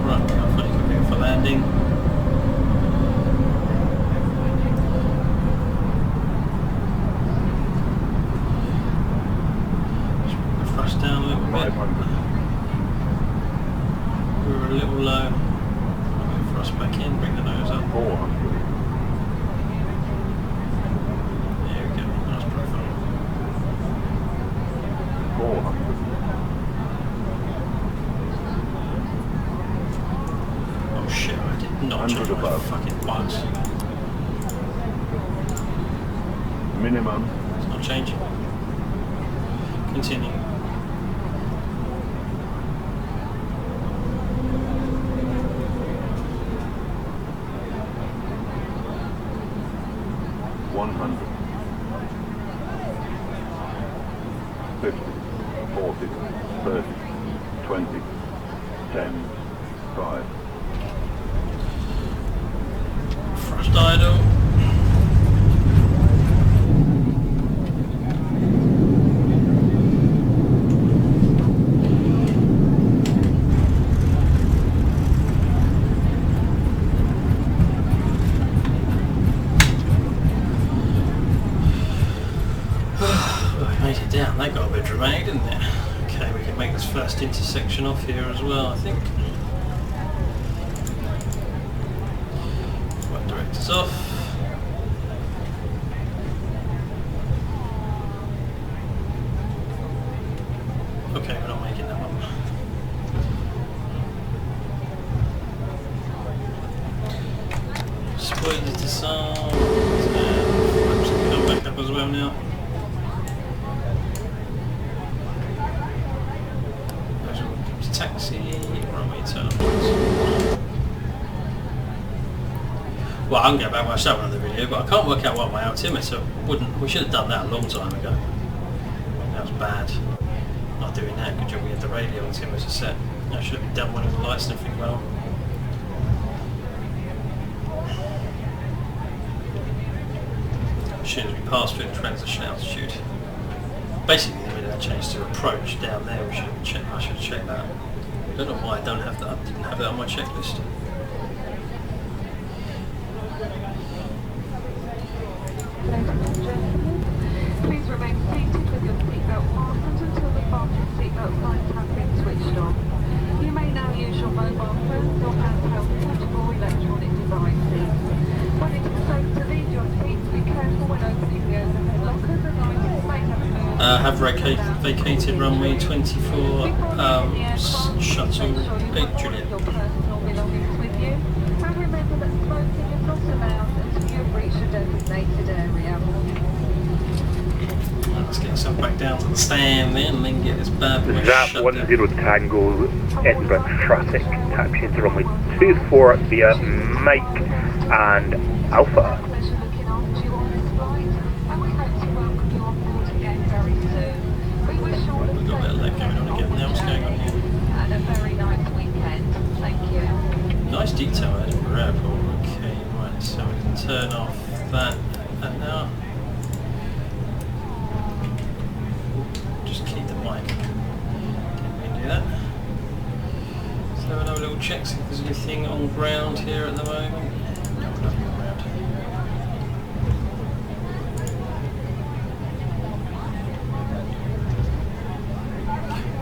Right, I'm fully configured for landing. Just bring the thrust down a little bit. We were a little low. Bring the thrust back in, bring the nose up. 400. Oh shit, I did not change my fucking bugs. Minimum. It's not changing. Continue. Thrust idle. Down, that got a bit dramatic, didn't it? Okay, we can make this first intersection off here as well, I think. Flight director's off. Okay, we're not making that one. Spoilers disarmed. Flaps can come back up as well now. Taxi, runway turn. Well, I can get back myself on the video, but I can't work out what my altimeter wouldn't. We should have done that a long time ago. That was bad. Not doing that. Good job we had the radio altimeter set. I should have done one of the lights and everything well. As soon as we pass through the transition altitude. Basically, the minute I changed to approach down there, we should have checked. I should have checked that. I don't know why I don't have that. I didn't have that on my checklist. Please remain seated with your seatbelt fastened until the fasten seatbelt signs have been switched on. You may now use your mobile phones or handheld portable electronic devices. When it is safe to leave your seat, be careful when opening the overhead lockers as items may have moved. Have vacated runway 24, shuttle 8 Juliet. Your personal belongings with you, and remember that smoking is not allowed until you have reached a designated area. Let's get ourselves back down to the stand then, and then get this bad boy Zap shut 10 down. Tango, Edinburgh traffic, taxi into runway 24 via Mike and Alpha. Pleasure looking after you on this flight, and we hope to welcome you on board again very soon. We wish you all a We've got a bit of that going on again now. What's going on here? and a very nice weekend. Thank you. Nice detail at Edinburgh Airport. Okay, right, so we can turn off that and now. Just keep the mic. Can we do that? So we'll have a little check, see if there's anything on ground here at the moment. No, nothing on ground.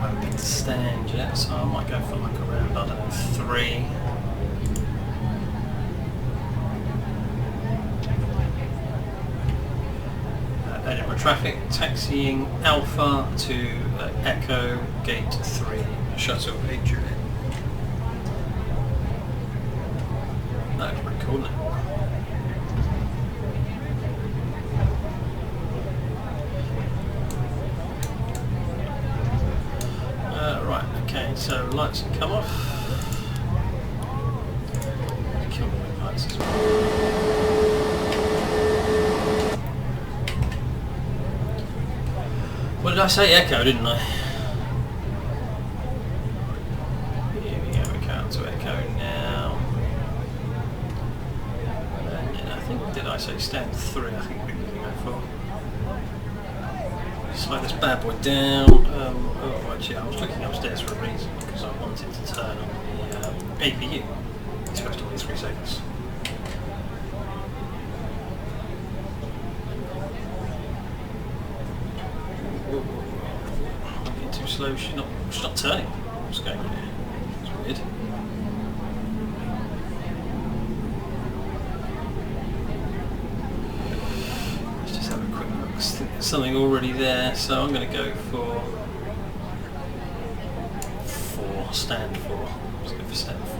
I haven't picked a stand yet, so I might go for like around, I don't know, 3. Edinburgh traffic, taxiing Alpha to Echo Gate 3, shuttle A320. That was pretty cool, isn't it? Right, okay, so lights can come off. Kill the wing lights as well. What did I say? Echo, didn't I? Here we go, we're going to Echo now. And I think, did I say stand 3? I think we can go for. Slow this bad boy down. Oh, actually, I was looking upstairs for a reason because I wanted to turn on the APU. It's supposed to be 3 seconds. I'm getting too slow. She's not turning. What's going on here? It's weird. Let's just have a quick look. I think there's something already there, so I'm going to go for 4. Stand 4. Let's go for stand 4.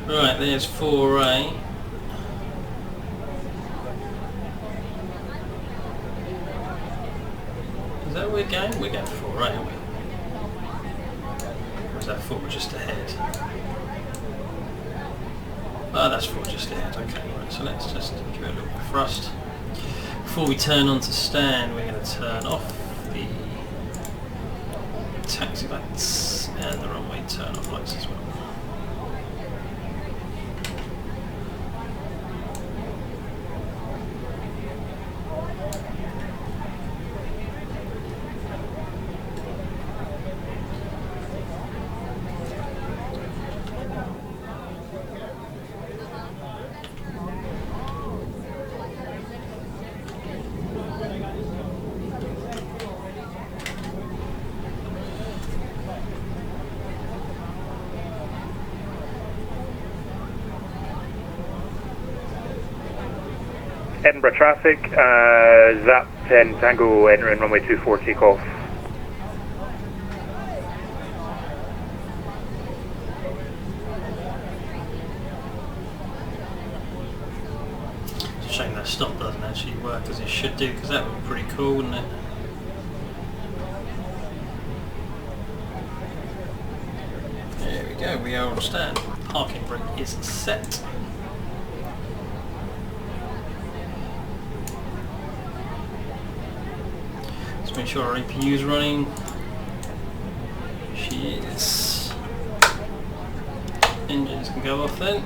Right, there's 4A. Is that where we're going? We're going for 4A, aren't we? Or is that 4 just ahead? Oh, that's 4 just ahead. Okay, right, so let's just give it a little bit of thrust. Before we turn on to stand, we're going to turn off the taxi lights and the runway turn off lights as well. Edinburgh traffic, Zap 10 Tango, entering runway 24, takeoff. It's a shame that stop doesn't actually work as it should do, because that would be pretty cool, wouldn't it? There we go, we are on stand. Parking brake is set. Make sure our APU is running. She is. Engines can go off then.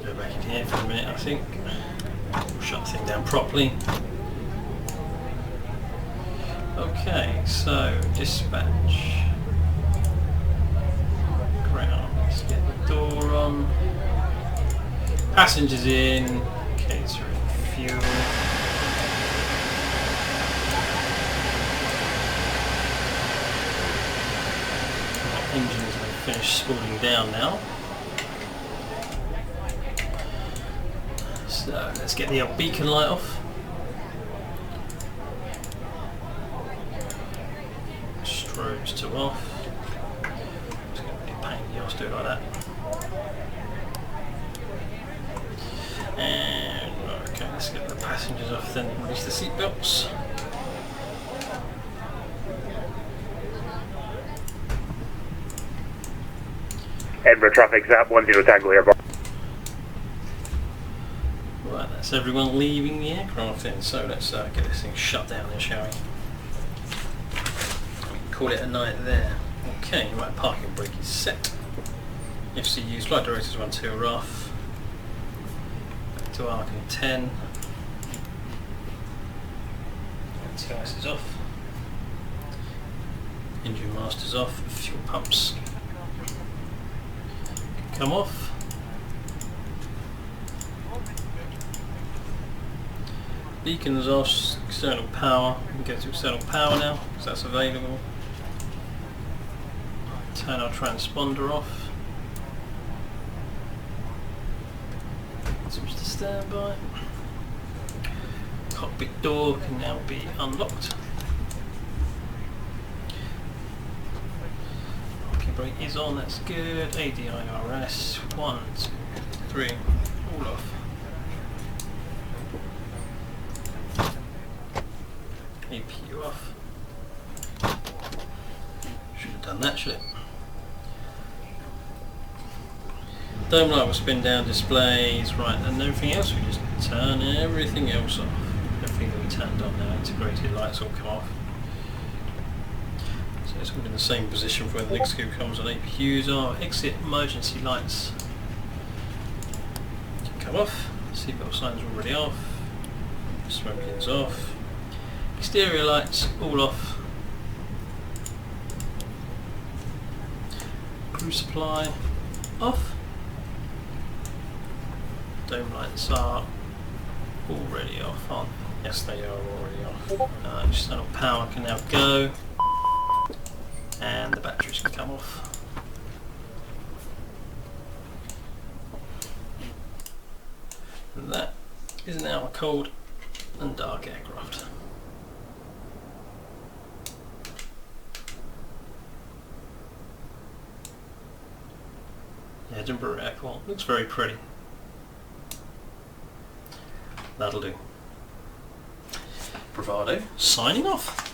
Go back in here for a minute, I think. We'll shut the thing down properly. Okay, so dispatch. Ground. Let's get the door on. Passengers in, catering fuel. Our engines have finished spooling down now. So let's get the beacon light off. Strobes to off. It's going to be a pain in the arse to do it like that. And okay, let's get the passengers off then, release the seatbelts. Edinburgh traffic, Zap 10 Tango here. Right, that's everyone leaving the aircraft then, so let's get this thing shut down then, shall we? Call it a night there. Okay, right, parking brake is set. FCU's flight directors 1-2 are off. To arc and 10. TIS is off. Engine master's off. Fuel pumps can come off. Beacons off, external power. We can go to external power now, because that's available. Turn our transponder off. Switch to standby. Cockpit door can now be unlocked. Parking brake is on, that's good. ADIRS, 1, 2, 3, all off. APU off. Should have done that, should it? Dome light will spin down displays, right, and everything else we just turn everything else off. Everything that we turned on now, integrated lights all come off. So it's all in the same position for when the next scoop comes on. APUs are, exit emergency lights can come off, seatbelt signs are already off, smoking's off, exterior lights all off, crew supply off. Dome lights are already off, aren't they? Yes, they are already off. External power can now go, and the batteries can come off. And that is now a cold and dark aircraft. Edinburgh Airport looks very pretty. That'll do. Bravadoh signing off.